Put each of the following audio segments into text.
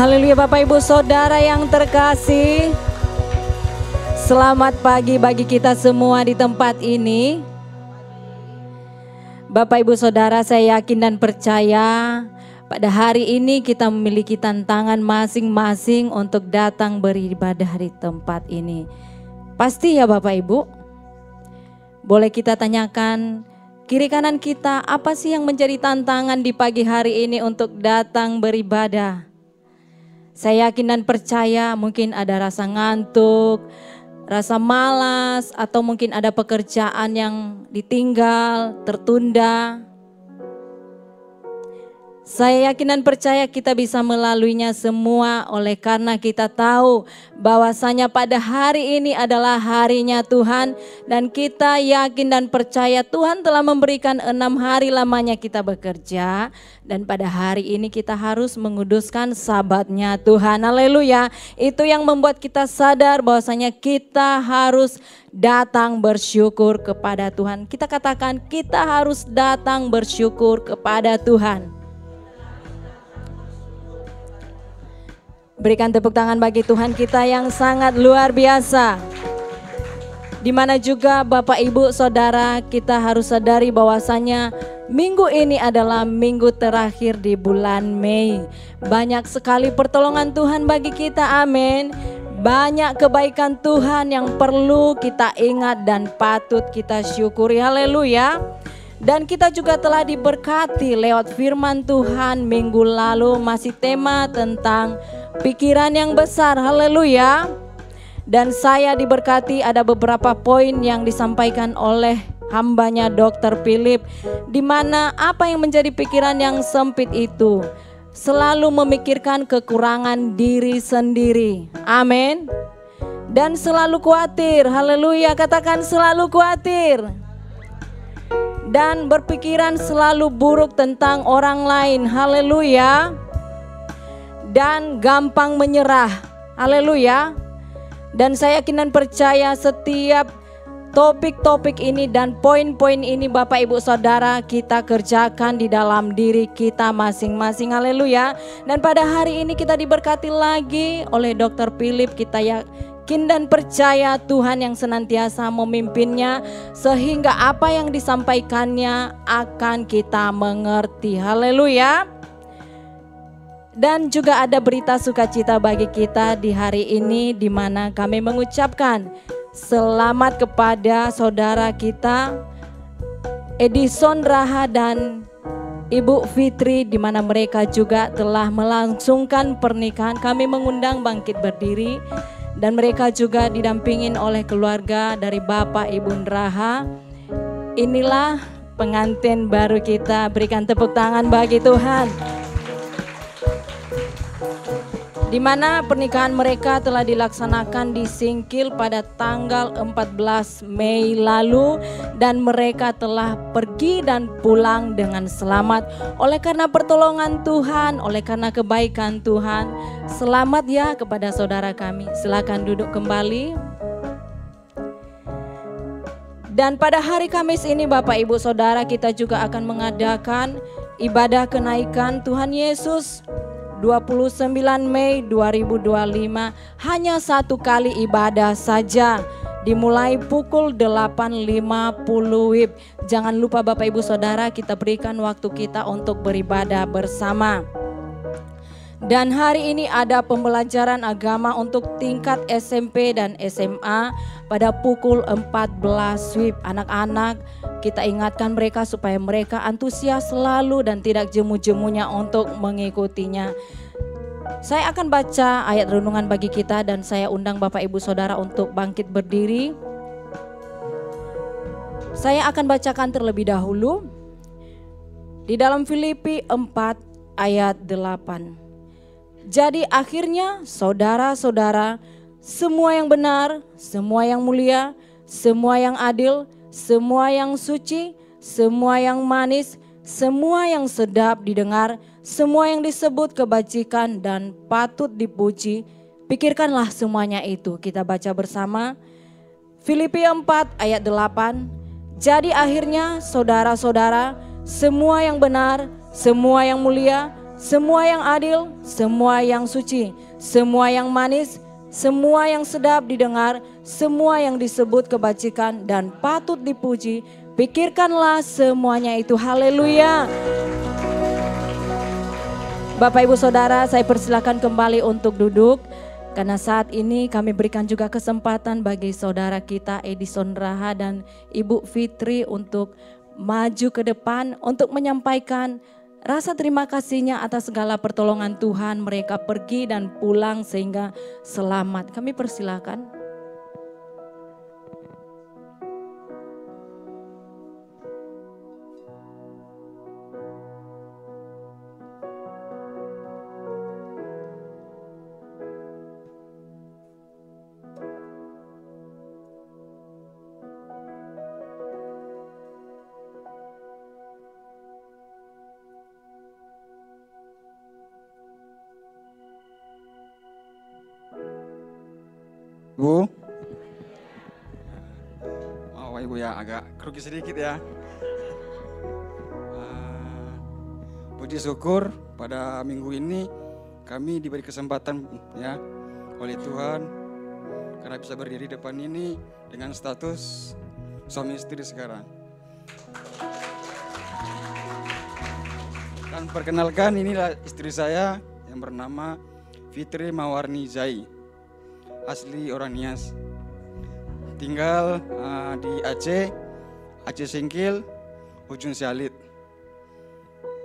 Haleluya Bapak Ibu Saudara yang terkasih. Selamat pagi bagi kita semua di tempat ini. Bapak Ibu Saudara, saya yakin dan percaya pada hari ini kita memiliki tantangan masing-masing untuk datang beribadah di tempat ini. Pasti ya Bapak Ibu? Boleh kita tanyakan kiri kanan kita, apa sih yang menjadi tantangan di pagi hari ini untuk datang beribadah? Saya yakin dan percaya mungkin ada rasa ngantuk, rasa malas, atau mungkin ada pekerjaan yang ditinggal, tertunda. Saya yakin dan percaya kita bisa melaluinya semua oleh karena kita tahu bahwasanya pada hari ini adalah harinya Tuhan. Dan kita yakin dan percaya Tuhan telah memberikan 6 hari lamanya kita bekerja. Dan pada hari ini kita harus menguduskan sabatnya Tuhan. Haleluya. Itu yang membuat kita sadar bahwasanya kita harus datang bersyukur kepada Tuhan. Kita katakan kita harus datang bersyukur kepada Tuhan. Berikan tepuk tangan bagi Tuhan kita yang sangat luar biasa. Di mana juga Bapak Ibu Saudara, kita harus sadari bahwasanya minggu ini adalah minggu terakhir di bulan Mei. Banyak sekali pertolongan Tuhan bagi kita, amin. Banyak kebaikan Tuhan yang perlu kita ingat dan patut kita syukuri, haleluya. Dan kita juga telah diberkati lewat firman Tuhan minggu lalu, masih tema tentang pikiran yang besar, haleluya. Dan saya diberkati ada beberapa poin yang disampaikan oleh hambanya Dr. Philip, di mana apa yang menjadi pikiran yang sempit itu selalu memikirkan kekurangan diri sendiri, amin. Dan selalu khawatir, haleluya, katakan selalu khawatir. Dan berpikiran selalu buruk tentang orang lain, haleluya. Dan gampang menyerah, haleluya. Dan saya yakin dan percaya setiap topik-topik ini dan poin-poin ini Bapak Ibu Saudara kita kerjakan di dalam diri kita masing-masing, haleluya. Dan pada hari ini kita diberkati lagi oleh Dr. Philip. Kita yakin dan percaya Tuhan yang senantiasa memimpinnya sehingga apa yang disampaikannya akan kita mengerti, haleluya. Dan juga ada berita sukacita bagi kita di hari ini, di mana kami mengucapkan selamat kepada saudara kita Edison Raha dan Ibu Fitri, di mana mereka juga telah melangsungkan pernikahan. Kami mengundang bangkit berdiri dan mereka juga didampingin oleh keluarga dari Bapak Ibu Raha. Inilah pengantin baru kita. Berikan tepuk tangan bagi Tuhan. Di mana pernikahan mereka telah dilaksanakan di Singkil pada tanggal 14 Mei lalu, dan mereka telah pergi dan pulang dengan selamat oleh karena pertolongan Tuhan, oleh karena kebaikan Tuhan. Selamat ya kepada saudara kami. Silakan duduk kembali. Dan pada hari Kamis ini Bapak Ibu Saudara, kita juga akan mengadakan ibadah kenaikan Tuhan Yesus 29 Mei 2025, hanya satu kali ibadah saja, dimulai pukul 8.50 WIB. Jangan lupa Bapak Ibu Saudara, kita berikan waktu kita untuk beribadah bersama. Dan hari ini ada pembelajaran agama untuk tingkat SMP dan SMA pada pukul 14 WIB. Anak-anak, kita ingatkan mereka supaya mereka antusias selalu dan tidak jemu-jemunya untuk mengikutinya. Saya akan baca ayat renungan bagi kita dan saya undang Bapak Ibu Saudara untuk bangkit berdiri. Saya akan bacakan terlebih dahulu di dalam Filipi 4 ayat 8. Jadi akhirnya saudara-saudara, semua yang benar, semua yang mulia, semua yang adil, semua yang suci, semua yang manis, semua yang sedap didengar, semua yang disebut kebajikan dan patut dipuji, pikirkanlah semuanya itu. Kita baca bersama Filipi 4 ayat 8. Jadi akhirnya saudara-saudara, semua yang benar, semua yang mulia, semua yang adil, semua yang suci, semua yang manis, semua yang sedap didengar, semua yang disebut kebajikan dan patut dipuji, pikirkanlah semuanya itu. Haleluya. Bapak Ibu Saudara, saya persilakan kembali untuk duduk. Karena saat ini kami berikan juga kesempatan bagi saudara kita Edison Raha dan Ibu Fitri untuk maju ke depan untuk menyampaikan rasa terima kasihnya atas segala pertolongan Tuhan, mereka pergi dan pulang sehingga selamat. Kami persilakan. Bu, oh Ibu ya agak kerugi sedikit ya. Puji syukur pada minggu ini kami diberi kesempatan ya oleh Tuhan karena bisa berdiri depan ini dengan status suami istri sekarang. Dan perkenalkan, inilah istri saya yang bernama Fitri Mawarni Zai. Asli orang Nias, tinggal di Aceh Singkil, Ujung Sialit.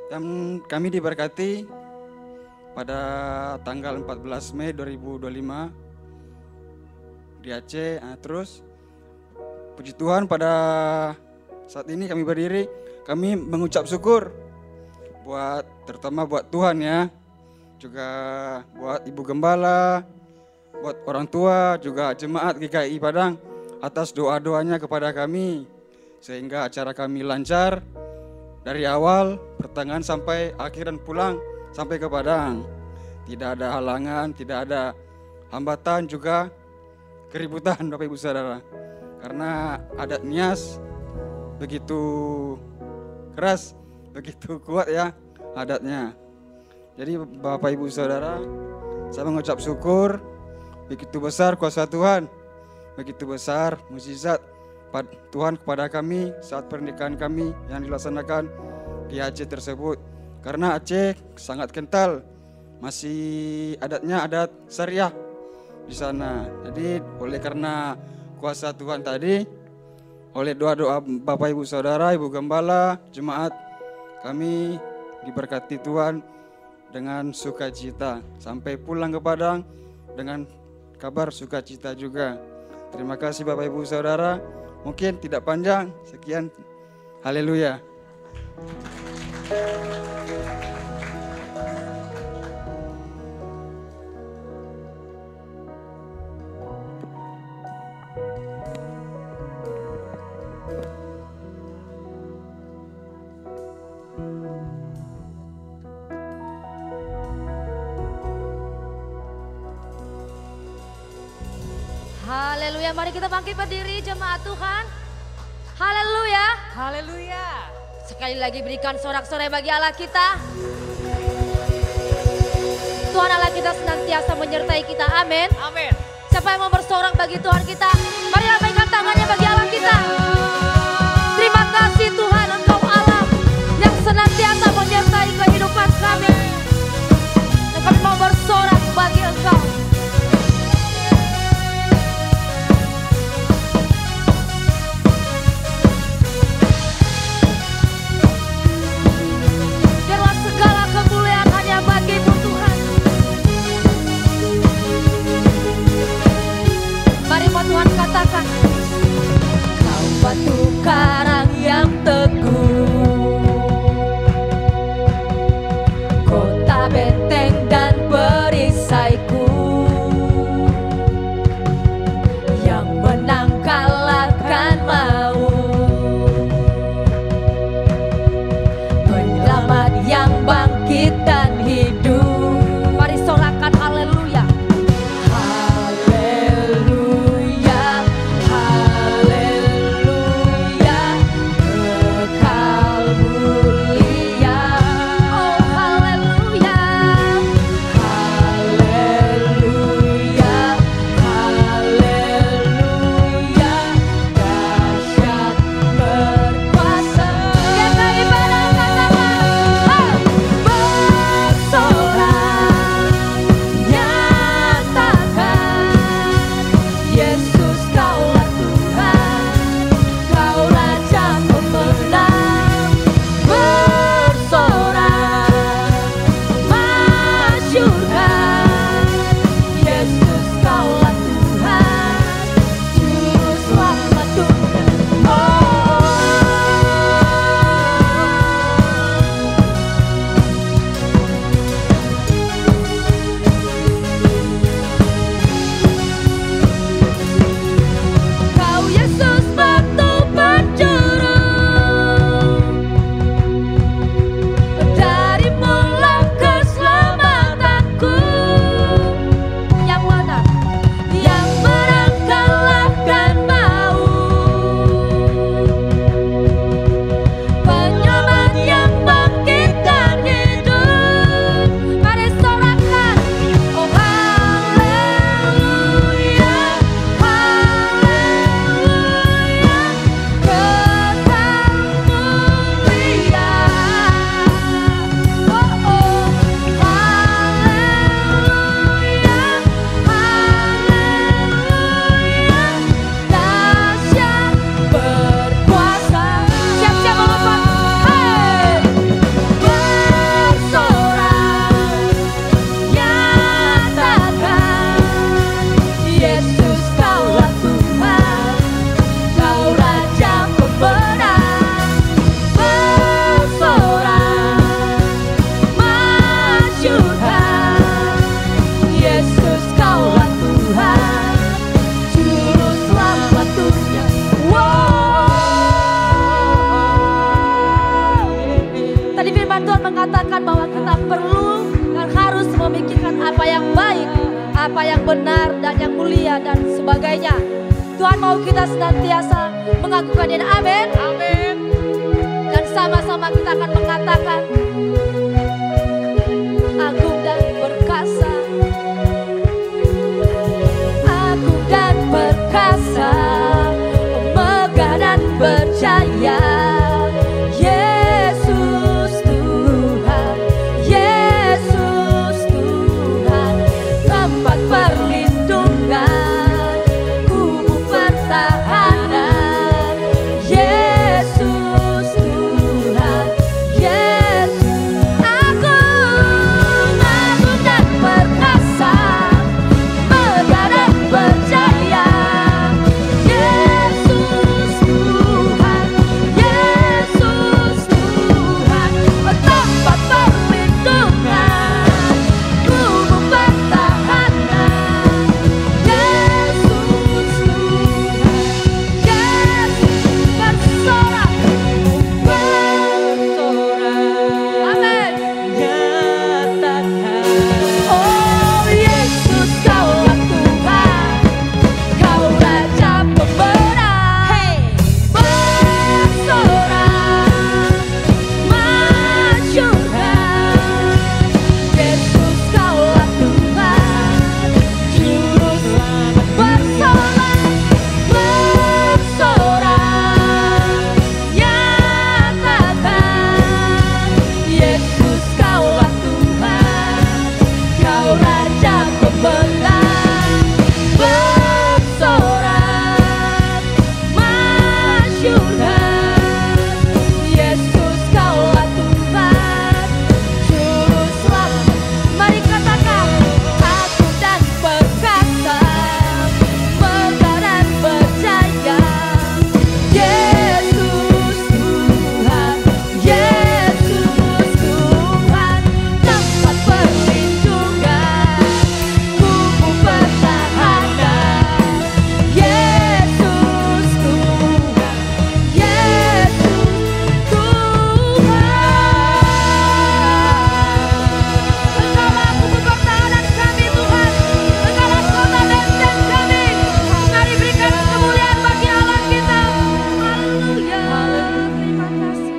Dan kami diberkati pada tanggal 14 Mei 2025 di Aceh. Terus puji Tuhan pada saat ini kami berdiri, kami mengucap syukur terutama buat Tuhan ya, juga buat Ibu Gembala, buat orang tua, juga jemaat GKI Padang atas doa-doanya kepada kami sehingga acara kami lancar dari awal, pertengahan sampai akhir dan pulang sampai ke Padang. Tidak ada halangan, tidak ada hambatan juga keributan Bapak Ibu Saudara. Karena adat Nias begitu keras, begitu kuat ya adatnya. Jadi Bapak Ibu Saudara, saya mengucap syukur. Begitu besar kuasa Tuhan, begitu besar mukjizat Tuhan kepada kami saat pernikahan kami yang dilaksanakan di Aceh tersebut. Karena Aceh sangat kental, masih adatnya adat syariah di sana. Jadi oleh karena kuasa Tuhan tadi, oleh doa-doa Bapak Ibu Saudara, Ibu Gembala, jemaat, kami diberkati Tuhan dengan sukacita sampai pulang ke Padang dengan kabar sukacita juga. Terima kasih Bapak Ibu Saudara. Mungkin tidak panjang, sekian. Haleluya. Haleluya, mari kita bangkit berdiri jemaat Tuhan. Haleluya. Haleluya. Sekali lagi berikan sorak-sorai bagi Allah kita. Tuhan Allah kita senantiasa menyertai kita, amin. Amin. Siapa yang mau bersorak bagi Tuhan kita? Mari lambaikan tangannya bagi Allah kita. Terima kasih Tuhan, Engkau Allah yang senantiasa menyertai kehidupan kami. Dan kami mau bersorak bagi Engkau. Tuhan katakan, kau kita perlu dan harus memikirkan apa yang baik, apa yang benar dan yang mulia dan sebagainya. Tuhan mau kita senantiasa mengagungkan Dia. Amin. Amin. Dan sama-sama kita akan mengatakan, agung dan perkasa, agung dan perkasa, megah dan berjaya. Yesus Tuhan, Yesus Tuhan, tempat perlindungan, kubu pertahanan. Yesus Tuhan, Yesus agung, agung dan perkasa, megah dan berjaya. Yesus Tuhan, Yesus Tuhan, tempat perlindungan, kubu pertahanan. Yesus Tuhan, Yesus bersorak, amin. Nyatakan, oh Yesus Kaulah Tuhan, Kau Raja Pemberani. Bersorak, majukan. Yesus Kaulah Tuhan, Juru Selamat. Bersorak, nyatakan. Yesus Kaulah Tuhan, Kau Raja Pemberani. Bersorak, majukan. Yesus Kaulah Tuhan, Juru Selamat. Mari katakan, agung dan perkasa, megah dan berjaya. Yesus Tuhan, Yesus Tuhan, tempat perlindungan, kubu pertahanan. Yesus Tuhan, Yesus Tuhan. Engkaulah kubu pertahanan kami Tuhan, Engkaulah kota benteng kami. Mari berikan kemuliaan bagi Allah kita. Haleluya. Terima kasih.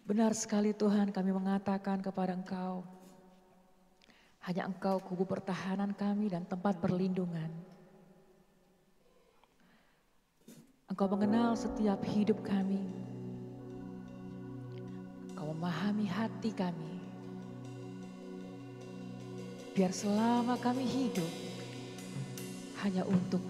Benar sekali Tuhan, kami mengatakan kepada Engkau, hanya Engkau kubu pertahanan kami dan tempat perlindungan. Engkau mengenal setiap hidup kami. Engkau memahami hati kami. Biar selama kami hidup hanya untuk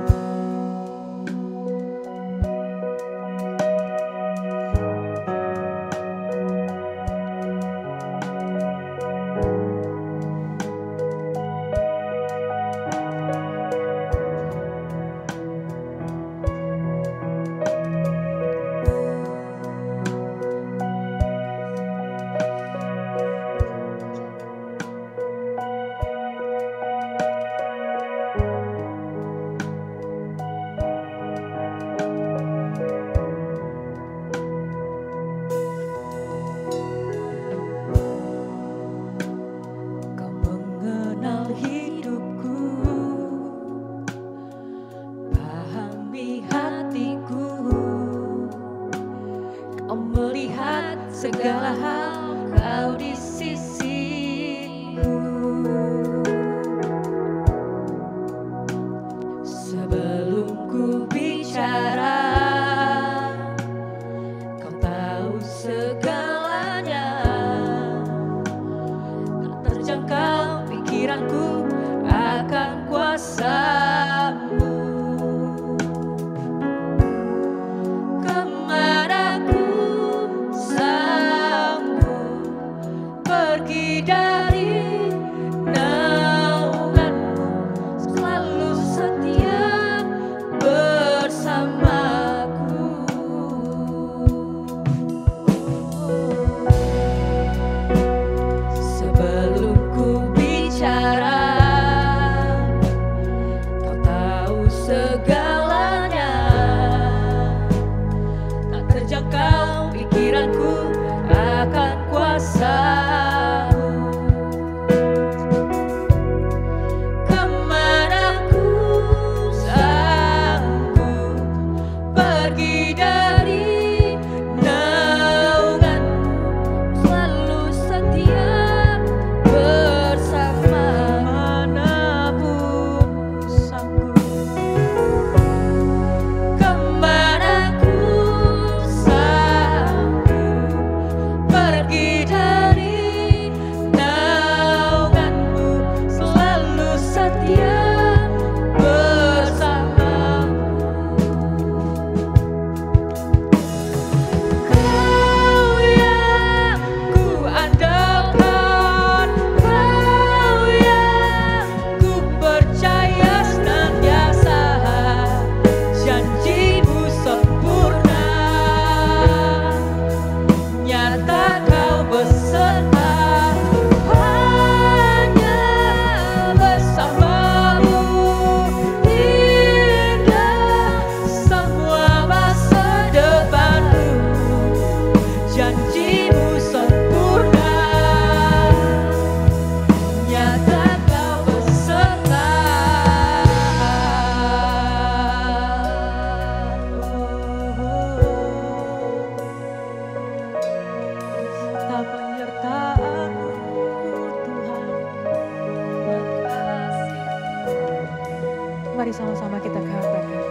Mari sama-sama kita katakan.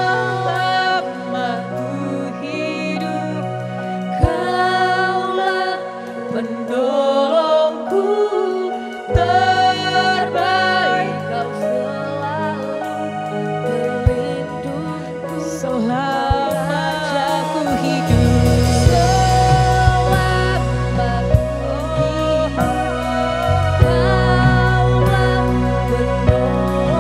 Selama ku hidup, Kaulah penolongku terbaik, Kau selalu pelindungku selama aku hidup. Selama ku hidup, Kaulah penolongku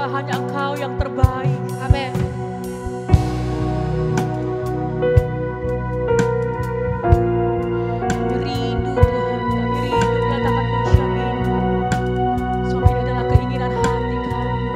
Bapa, hanya Engkau yang terbaik. Amin. Kami rindu Tuhan, kami rindu menyatakan pujian ini. Sebab ini adalah keinginan hati kami.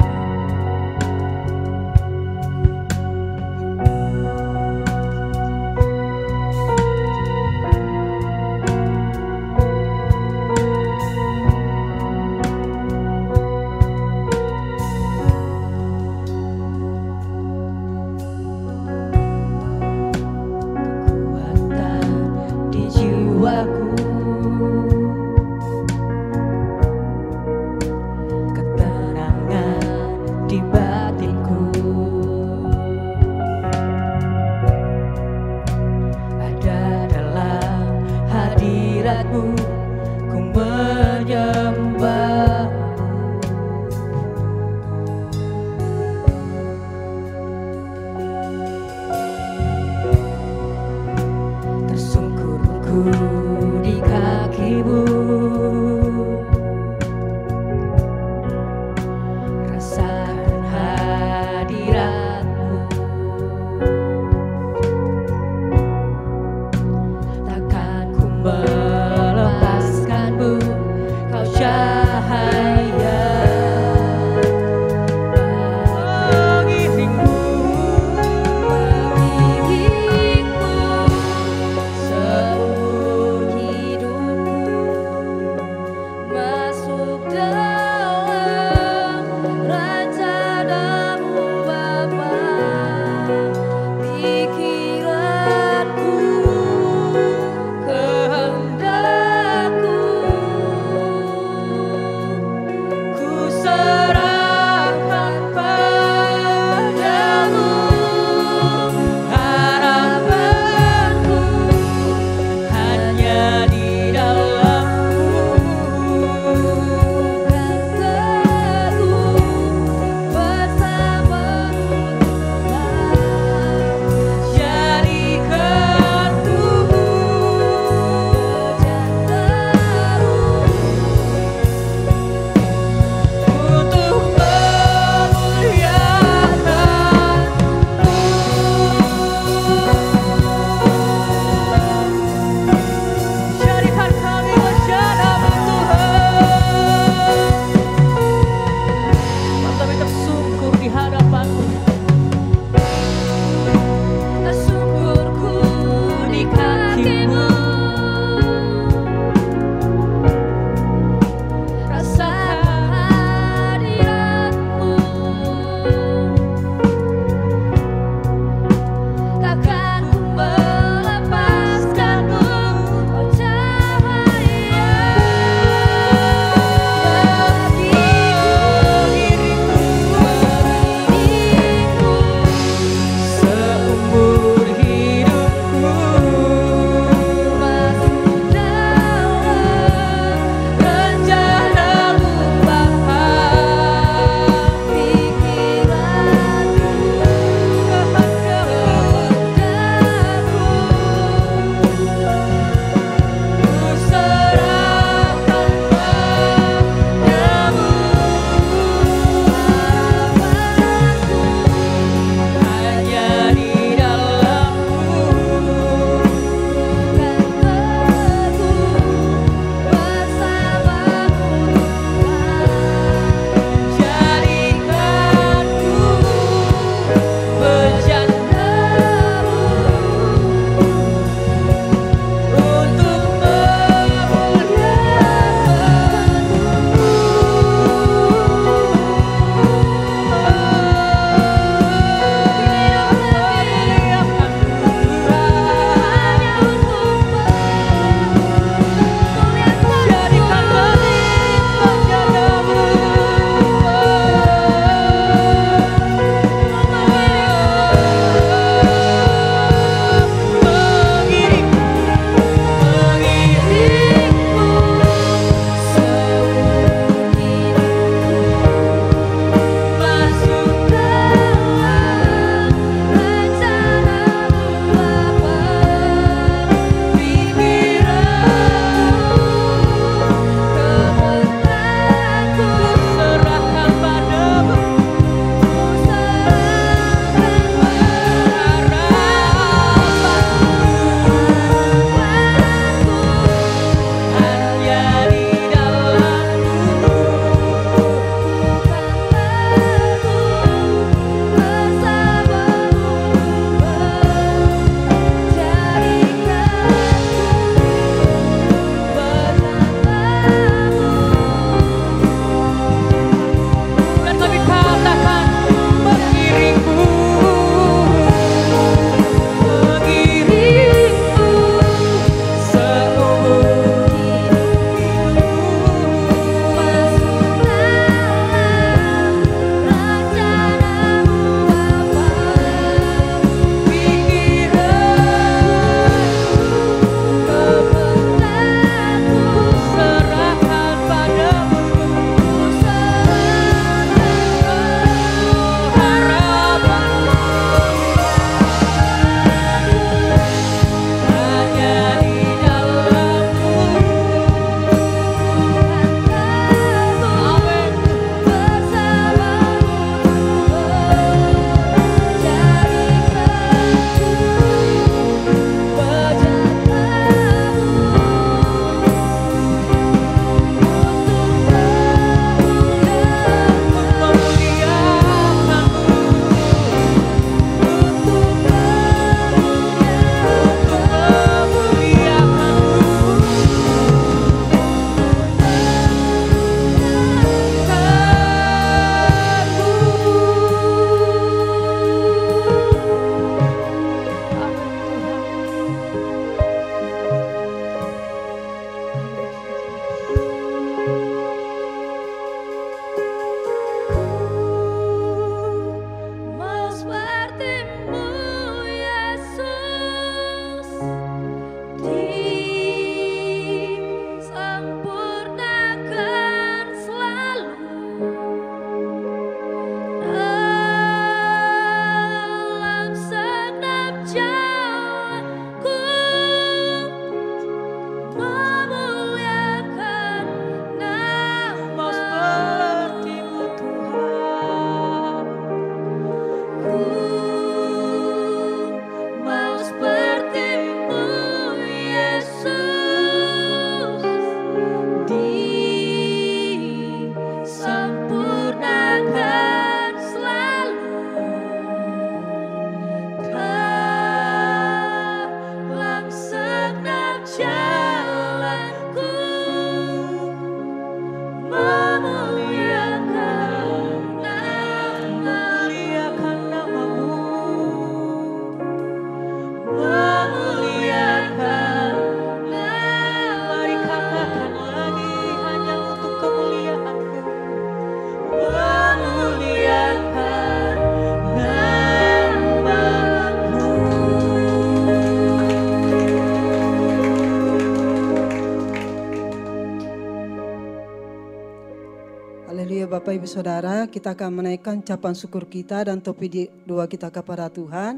Haleluya Bapak Ibu Saudara, kita akan menaikkan ucapan syukur kita dan topi doa kita kepada Tuhan.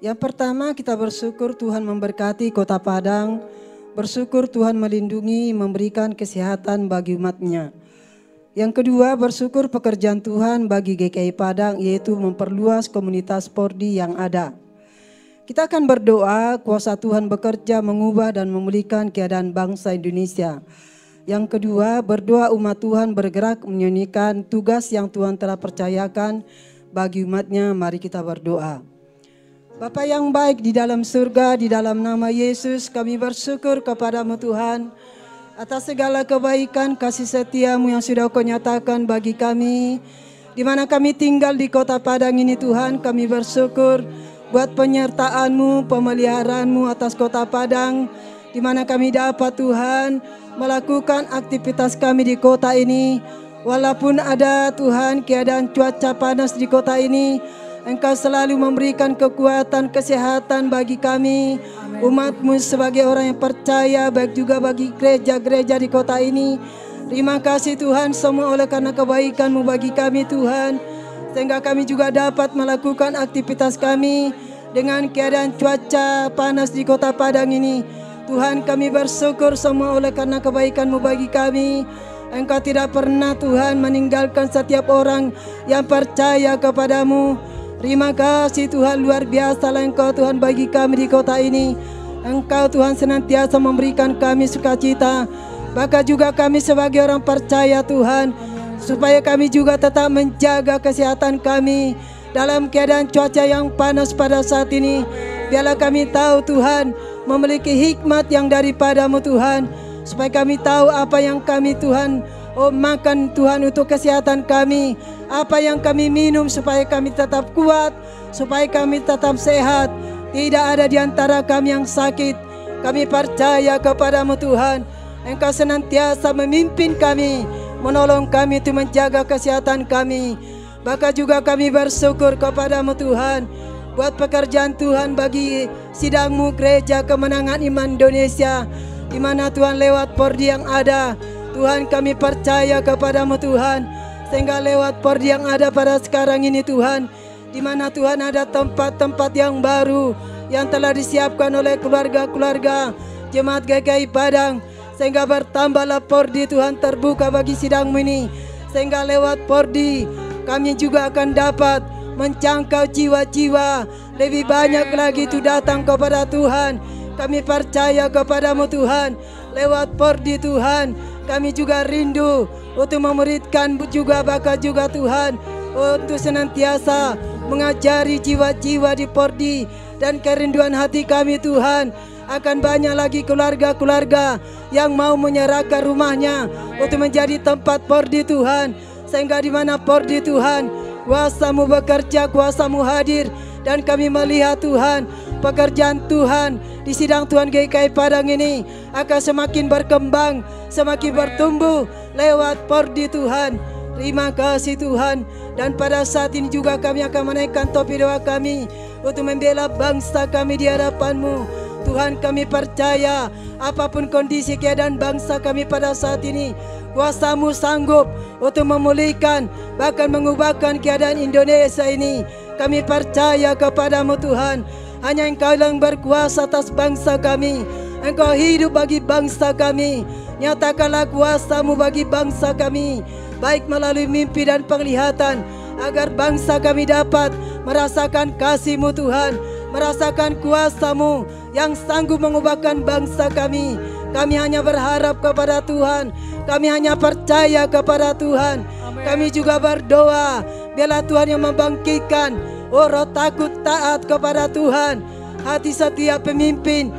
Yang pertama kita bersyukur Tuhan memberkati Kota Padang, bersyukur Tuhan melindungi, memberikan kesehatan bagi umat-Nya. Yang kedua bersyukur pekerjaan Tuhan bagi GKI Padang yaitu memperluas komunitas Pordi yang ada. Kita akan berdoa kuasa Tuhan bekerja mengubah dan memulihkan keadaan bangsa Indonesia. Yang kedua, berdoa umat Tuhan bergerak menunaikan tugas yang Tuhan telah percayakan bagi umat-Nya. Mari kita berdoa. Bapa yang baik di dalam surga, di dalam nama Yesus kami bersyukur kepada-Mu Tuhan atas segala kebaikan kasih setia-Mu yang sudah Kau nyatakan bagi kami. Di mana kami tinggal di Kota Padang ini Tuhan, kami bersyukur buat penyertaan-Mu, pemeliharaan-Mu atas Kota Padang. Di mana kami dapat Tuhan melakukan aktivitas kami di kota ini. Walaupun ada Tuhan keadaan cuaca panas di kota ini, Engkau selalu memberikan kekuatan, kesehatan bagi kami, umat-Mu sebagai orang yang percaya, baik juga bagi gereja-gereja di kota ini. Terima kasih Tuhan semua oleh karena kebaikan-Mu bagi kami Tuhan, sehingga kami juga dapat melakukan aktivitas kami dengan keadaan cuaca panas di Kota Padang ini. Tuhan kami bersyukur semua oleh karena kebaikan-Mu bagi kami. Engkau tidak pernah Tuhan meninggalkan setiap orang yang percaya kepada-Mu. Terima kasih Tuhan, luar biasa Engkau Tuhan bagi kami di kota ini. Engkau Tuhan senantiasa memberikan kami sukacita. Bahkan juga kami sebagai orang percaya Tuhan, supaya kami juga tetap menjaga kesehatan kami dalam keadaan cuaca yang panas pada saat ini. Biarlah kami tahu Tuhan memiliki hikmat yang daripada-Mu Tuhan, supaya kami tahu apa yang kami Tuhan makan Tuhan untuk kesehatan kami, apa yang kami minum supaya kami tetap kuat, supaya kami tetap sehat. Tidak ada di antara kami yang sakit. Kami percaya kepada-Mu Tuhan, Engkau senantiasa memimpin kami, menolong kami untuk menjaga kesehatan kami. Bahkan juga kami bersyukur kepada-Mu Tuhan buat pekerjaan Tuhan bagi sidang-Mu Gereja Kemenangan Iman Indonesia, di mana Tuhan lewat Pordi yang ada. Tuhan kami percaya kepada-Mu Tuhan, sehingga lewat Pordi yang ada pada sekarang ini Tuhan, di mana Tuhan ada tempat-tempat yang baru yang telah disiapkan oleh keluarga-keluarga Jemaat GKI Padang, sehingga bertambahlah Pordi Tuhan terbuka bagi sidang-Mu ini, sehingga lewat Pordi kami juga akan dapat menjangkau jiwa-jiwa lebih banyak lagi itu datang kepada Tuhan. Kami percaya kepada-Mu Tuhan, lewat Pordi Tuhan kami juga rindu untuk memuridkan juga bakal juga Tuhan, untuk senantiasa mengajari jiwa-jiwa di Pordi. Dan kerinduan hati kami Tuhan, akan banyak lagi keluarga-keluarga yang mau menyerahkan rumahnya untuk menjadi tempat Pordi Tuhan, sehingga di mana Pordi Tuhan kuasa-Mu bekerja, kuasa-Mu hadir, dan kami melihat Tuhan pekerjaan Tuhan di sidang Tuhan GKI Padang ini akan semakin berkembang, semakin bertumbuh lewat Pordi Tuhan. Terima kasih Tuhan. Dan pada saat ini juga kami akan menaikkan topi doa kami untuk membela bangsa kami di hadapan-Mu. Tuhan kami percaya apapun kondisi keadaan bangsa kami pada saat ini, kuasa-Mu sanggup untuk memulihkan, bahkan mengubahkan keadaan Indonesia ini. Kami percaya kepada-Mu Tuhan, hanya Engkau yang berkuasa atas bangsa kami. Engkau hidup bagi bangsa kami. Nyatakanlah kuasa-Mu bagi bangsa kami, baik melalui mimpi dan penglihatan, agar bangsa kami dapat merasakan kasih-Mu Tuhan, merasakan kuasa-Mu yang sanggup mengubahkan bangsa kami. Kami hanya berharap kepada Tuhan, kami hanya percaya kepada Tuhan. Kami juga berdoa, biarlah Tuhan yang membangkitkan roh takut taat kepada Tuhan hati setiap pemimpin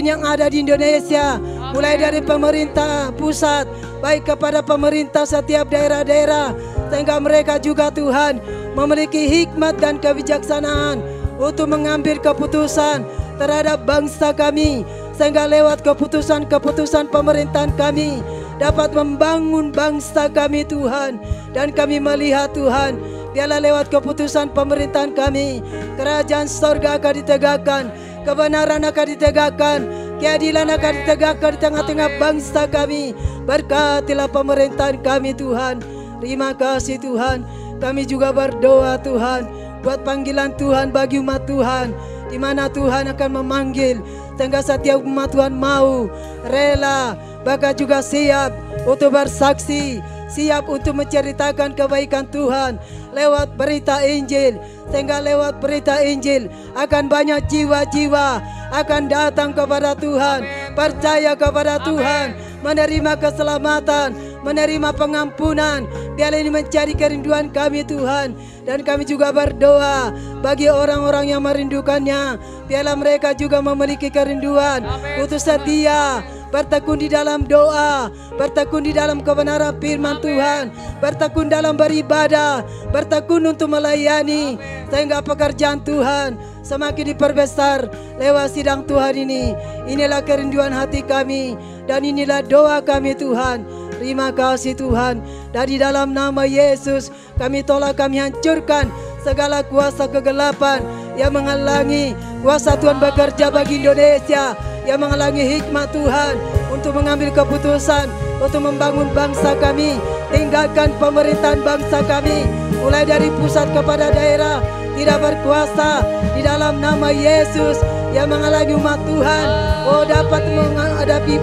yang ada di Indonesia, mulai dari pemerintah pusat, baik kepada pemerintah setiap daerah-daerah, sehingga mereka juga Tuhan memiliki hikmat dan kebijaksanaan untuk mengambil keputusan terhadap bangsa kami, sehingga lewat keputusan-keputusan pemerintahan kami dapat membangun bangsa kami Tuhan. Dan kami melihat Tuhan, biarlah lewat keputusan pemerintahan kami, kerajaan sorga akan ditegakkan, kebenaran akan ditegakkan, keadilan akan ditegakkan di tengah-tengah bangsa kami. Berkatilah pemerintahan kami Tuhan. Terima kasih Tuhan. Kami juga berdoa Tuhan buat panggilan Tuhan bagi umat Tuhan, di mana Tuhan akan memanggil, sehingga setiap umat Tuhan mau, rela, bahkan juga siap untuk bersaksi, siap untuk menceritakan kebaikan Tuhan lewat berita Injil, sehingga lewat berita Injil akan banyak jiwa-jiwa akan datang kepada Tuhan, percaya kepada Tuhan, menerima keselamatan, menerima pengampunan. Biarlah ini menjadi kerinduan kami Tuhan. Dan kami juga berdoa bagi orang-orang yang merindukannya. Biarlah mereka juga memiliki kerinduan untuk setia, bertekun di dalam doa, bertekun di dalam kebenaran firman Tuhan, bertekun dalam beribadah, bertekun untuk melayani, sehingga pekerjaan Tuhan semakin diperbesar lewat sidang Tuhan ini. Inilah kerinduan hati kami dan inilah doa kami Tuhan. Terima kasih Tuhan. Dan di dalam nama Yesus kami tolak, kami hancurkan segala kuasa kegelapan yang menghalangi kuasa Tuhan bekerja bagi Indonesia, yang menghalangi hikmat Tuhan untuk mengambil keputusan untuk membangun bangsa kami. Tinggalkan pemerintahan bangsa kami, mulai dari pusat kepada daerah, tidak berkuasa di dalam nama Yesus, yang menghalangi umat Tuhan dapat menghadapi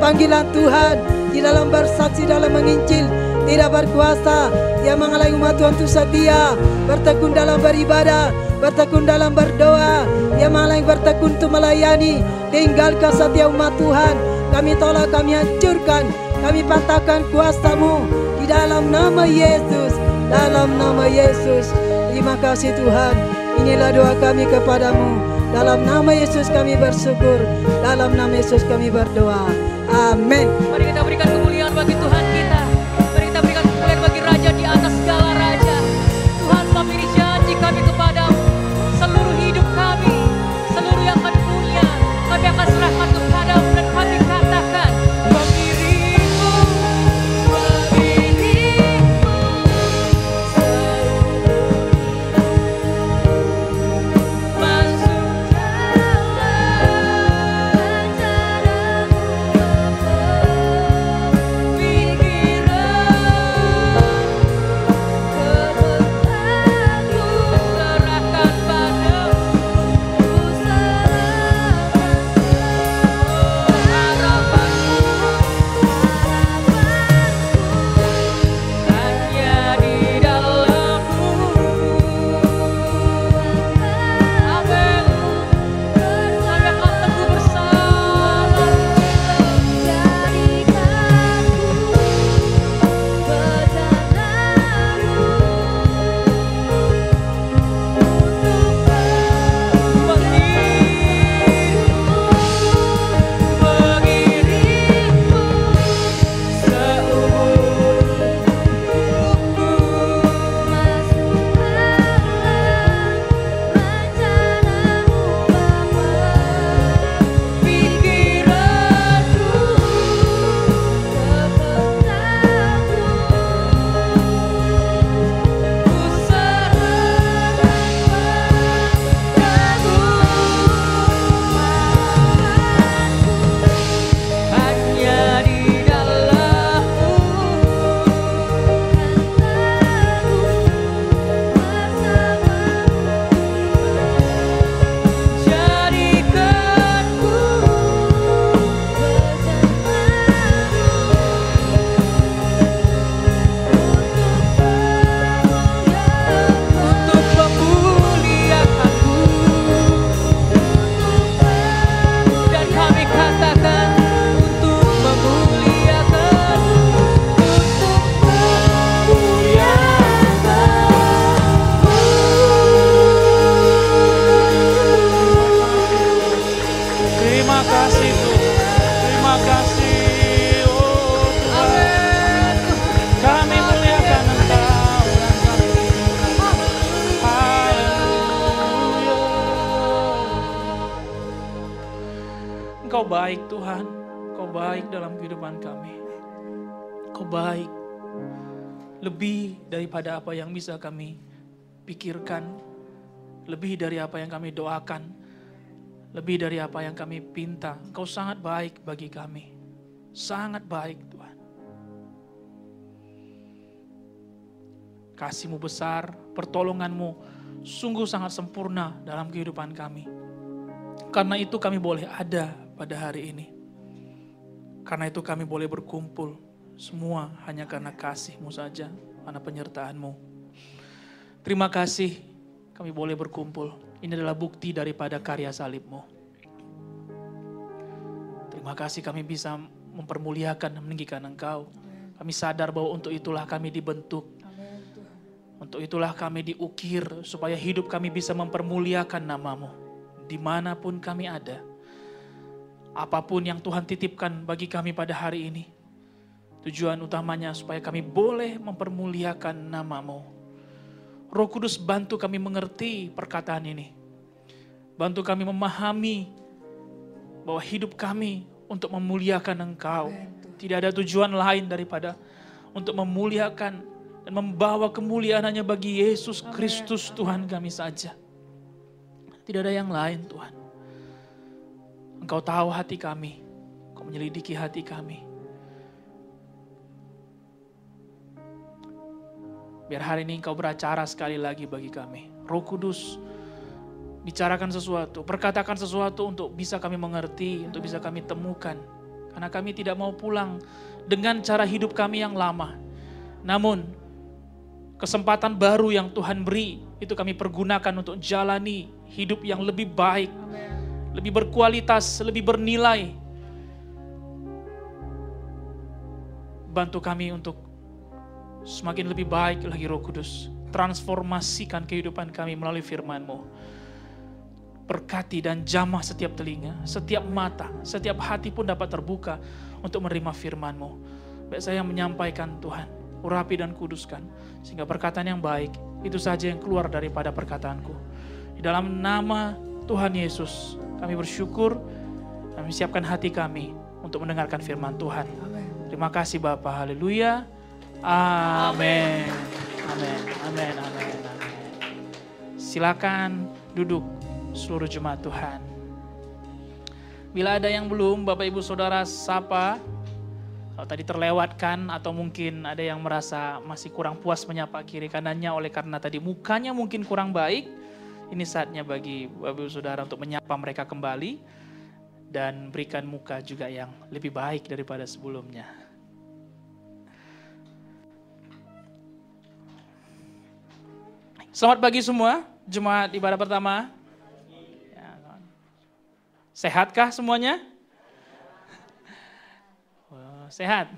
panggilan Tuhan di dalam bersaksi, dalam menginjil, tidak berkuasa, yang menghalangi umat Tuhan itu setia, bertekun dalam beribadah, bertekun dalam berdoa, yang menghalangi bertekun untuk melayani. Tinggalkan setiap umat Tuhan, kami tolak, kami hancurkan, kami patahkan kuasa-Mu di dalam nama Yesus, dalam nama Yesus. Terima kasih Tuhan. Inilah doa kami kepadamu. Dalam nama Yesus kami bersyukur, dalam nama Yesus kami berdoa. Amin. Mari kita berikan kemuliaan bagi Tuhan kita. Mari kita berikan kemuliaan bagi Raja di atas segala raja. Tuhan, kami beri janji kami kepadamu. Seluruh hidup kami, seluruh yang kami punya, kami akan serahkan kepadamu dan kami katakan, berdirimu, Engkau baik Tuhan, Engkau baik dalam kehidupan kami. Engkau baik, lebih daripada apa yang bisa kami pikirkan, lebih dari apa yang kami doakan, lebih dari apa yang kami pinta. Engkau sangat baik bagi kami, sangat baik Tuhan. kasih-Mu besar, pertolongan-Mu sungguh sangat sempurna dalam kehidupan kami. Karena itu kami boleh ada pada hari ini. Karena itu kami boleh berkumpul. Semua hanya karena kasih-Mu saja, karena penyertaan-Mu. Terima kasih kami boleh berkumpul. Ini adalah bukti daripada karya salib-Mu. Terima kasih kami bisa mempermuliakan dan meninggikan Engkau. Kami sadar bahwa untuk itulah kami dibentuk. Untuk itulah kami diukir supaya hidup kami bisa mempermuliakan nama-Mu. Dimanapun kami ada. Apapun yang Tuhan titipkan bagi kami pada hari ini. Tujuan utamanya supaya kami boleh mempermuliakan nama-Mu. Roh Kudus bantu kami mengerti perkataan ini. Bantu kami memahami bahwa hidup kami untuk memuliakan Engkau. Tidak ada tujuan lain daripada untuk memuliakan dan membawa kemuliaan hanya bagi Yesus Kristus Tuhan kami saja. Tidak ada yang lain Tuhan. Engkau tahu hati kami. Engkau menyelidiki hati kami. Biar hari ini Engkau beracara sekali lagi bagi kami. Roh Kudus, bicarakan sesuatu, perkatakan sesuatu untuk bisa kami mengerti, untuk bisa kami temukan. Karena kami tidak mau pulang dengan cara hidup kami yang lama. Namun, kesempatan baru yang Tuhan beri, itu kami pergunakan untuk jalani hidup yang lebih baik, lebih berkualitas, lebih bernilai. Bantu kami untuk semakin lebih baik lagi Roh Kudus. Transformasikan kehidupan kami melalui firman-Mu. Berkati dan jamah setiap telinga, setiap mata, setiap hati pun dapat terbuka untuk menerima firman-Mu. Baik saya yang menyampaikan Tuhan. Urapi dan kuduskan, sehingga perkataan yang baik, itu saja yang keluar daripada perkataanku. Di dalam nama Tuhan Yesus, kami bersyukur, kami siapkan hati kami untuk mendengarkan firman Tuhan. Terima kasih Bapa, haleluya, amin, amin, amin, amin, amin. Silakan duduk seluruh jemaat Tuhan. Bila ada yang belum, Bapak Ibu Saudara sapa. Kalau tadi terlewatkan atau mungkin ada yang merasa masih kurang puas menyapa kiri kanannya oleh karena tadi mukanya mungkin kurang baik, ini saatnya bagi Bapak Ibu Saudara untuk menyapa mereka kembali dan berikan muka juga yang lebih baik daripada sebelumnya. Selamat pagi semua, jemaat ibadah pertama. Sehatkah semuanya? Sehat.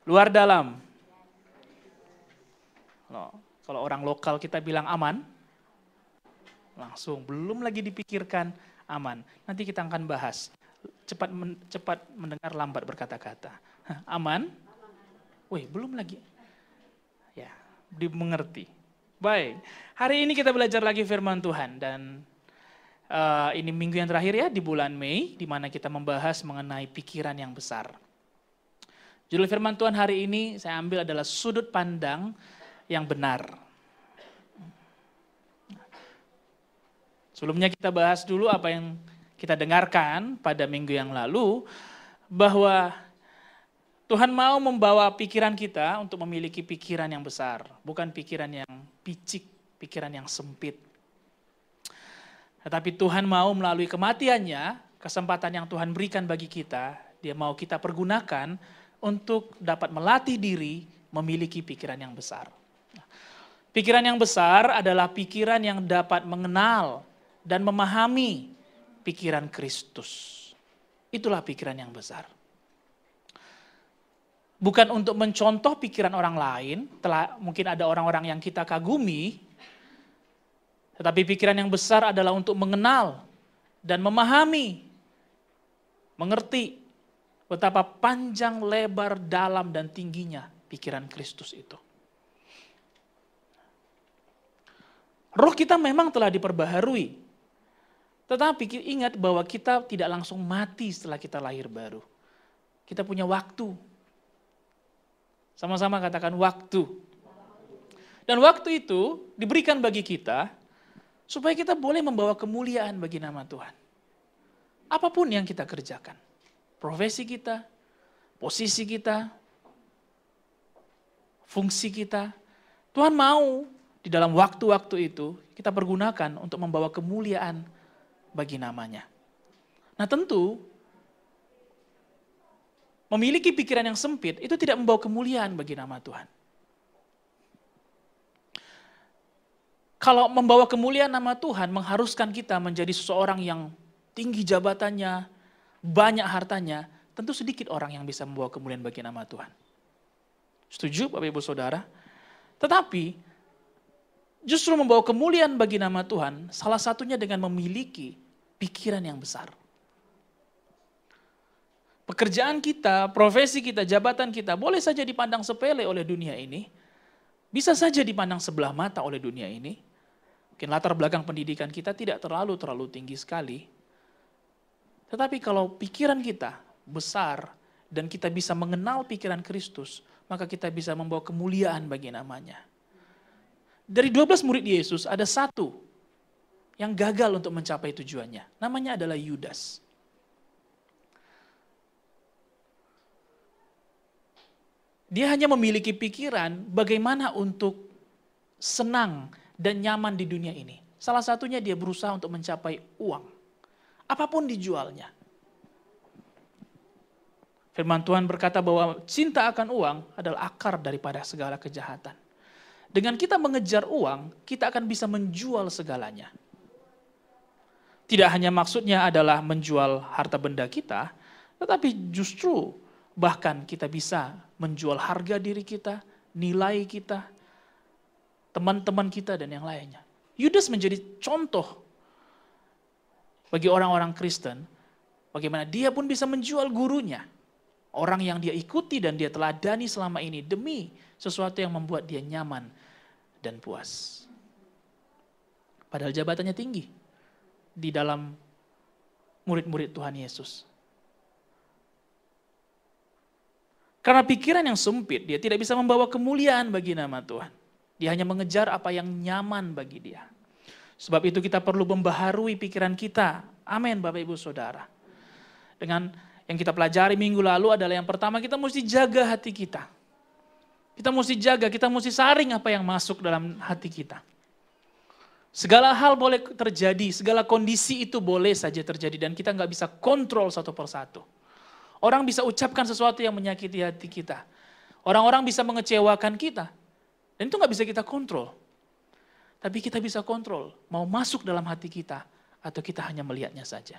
Luar dalam. Kalau orang lokal kita bilang aman, langsung belum lagi dipikirkan aman. Nanti kita akan bahas. Cepat mendengar, lambat berkata-kata. Aman? Wih, belum lagi. Ya, dimengerti. Baik, hari ini kita belajar lagi firman Tuhan dan ini minggu yang terakhir ya di bulan Mei, di mana kita membahas mengenai pikiran yang besar. Judul firman Tuhan hari ini saya ambil adalah sudut pandang yang benar. Sebelumnya kita bahas dulu apa yang kita dengarkan pada minggu yang lalu, bahwa Tuhan mau membawa pikiran kita untuk memiliki pikiran yang besar, bukan pikiran yang picik, pikiran yang sempit. Tetapi Tuhan mau melalui kematiannya, kesempatan yang Tuhan berikan bagi kita, Dia mau kita pergunakan untuk dapat melatih diri memiliki pikiran yang besar. Pikiran yang besar adalah pikiran yang dapat mengenal dan memahami pikiran Kristus. Itulah pikiran yang besar. Bukan untuk mencontoh pikiran orang lain, mungkin ada orang-orang yang kita kagumi, tetapi pikiran yang besar adalah untuk mengenal dan memahami, mengerti betapa panjang, lebar, dalam, dan tingginya pikiran Kristus itu. Roh kita memang telah diperbaharui, tetapi ingat bahwa kita tidak langsung mati setelah kita lahir baru. Kita punya waktu. Sama-sama katakan waktu. Dan waktu itu diberikan bagi kita supaya kita boleh membawa kemuliaan bagi nama Tuhan. Apapun yang kita kerjakan. Profesi kita, posisi kita, fungsi kita. Tuhan mau di dalam waktu-waktu itu kita pergunakan untuk membawa kemuliaan bagi namanya. Nah tentu, memiliki pikiran yang sempit itu tidak membawa kemuliaan bagi nama Tuhan. Kalau membawa kemuliaan nama Tuhan mengharuskan kita menjadi seseorang yang tinggi jabatannya, banyak hartanya, tentu sedikit orang yang bisa membawa kemuliaan bagi nama Tuhan. Setuju Bapak Ibu Saudara? Tetapi justru membawa kemuliaan bagi nama Tuhan salah satunya dengan memiliki pikiran yang besar. Pekerjaan kita, profesi kita, jabatan kita boleh saja dipandang sepele oleh dunia ini. Bisa saja dipandang sebelah mata oleh dunia ini. Mungkin latar belakang pendidikan kita tidak terlalu tinggi sekali. Tetapi kalau pikiran kita besar dan kita bisa mengenal pikiran Kristus, maka kita bisa membawa kemuliaan bagi namanya. Dari 12 murid Yesus ada satu yang gagal untuk mencapai tujuannya. Namanya adalah Yudas. Dia hanya memiliki pikiran bagaimana untuk senang dan nyaman di dunia ini. Salah satunya dia berusaha untuk mencapai uang. Apapun dijualnya. Firman Tuhan berkata bahwa cinta akan uang adalah akar daripada segala kejahatan. Dengan kita mengejar uang, kita akan bisa menjual segalanya. Tidak hanya maksudnya adalah menjual harta benda kita, tetapi justru bahkan kita bisa menjual harga diri kita, nilai kita, teman-teman kita, dan yang lainnya. Yudas menjadi contoh bagi orang-orang Kristen, bagaimana dia pun bisa menjual gurunya. Orang yang dia ikuti dan dia teladani selama ini demi sesuatu yang membuat dia nyaman dan puas. Padahal jabatannya tinggi di dalam murid-murid Tuhan Yesus. Karena pikiran yang sempit, dia tidak bisa membawa kemuliaan bagi nama Tuhan. Dia hanya mengejar apa yang nyaman bagi dia. Sebab itu kita perlu membaharui pikiran kita. Amin Bapak Ibu Saudara. Dengan yang kita pelajari minggu lalu adalah yang pertama, kita mesti jaga hati kita. Kita mesti jaga, kita mesti saring apa yang masuk dalam hati kita. Segala hal boleh terjadi, segala kondisi itu boleh saja terjadi dan kita nggak bisa kontrol satu persatu. Orang bisa ucapkan sesuatu yang menyakiti hati kita. Orang-orang bisa mengecewakan kita. Dan itu nggak bisa kita kontrol. Tapi kita bisa kontrol, mau masuk dalam hati kita atau kita hanya melihatnya saja.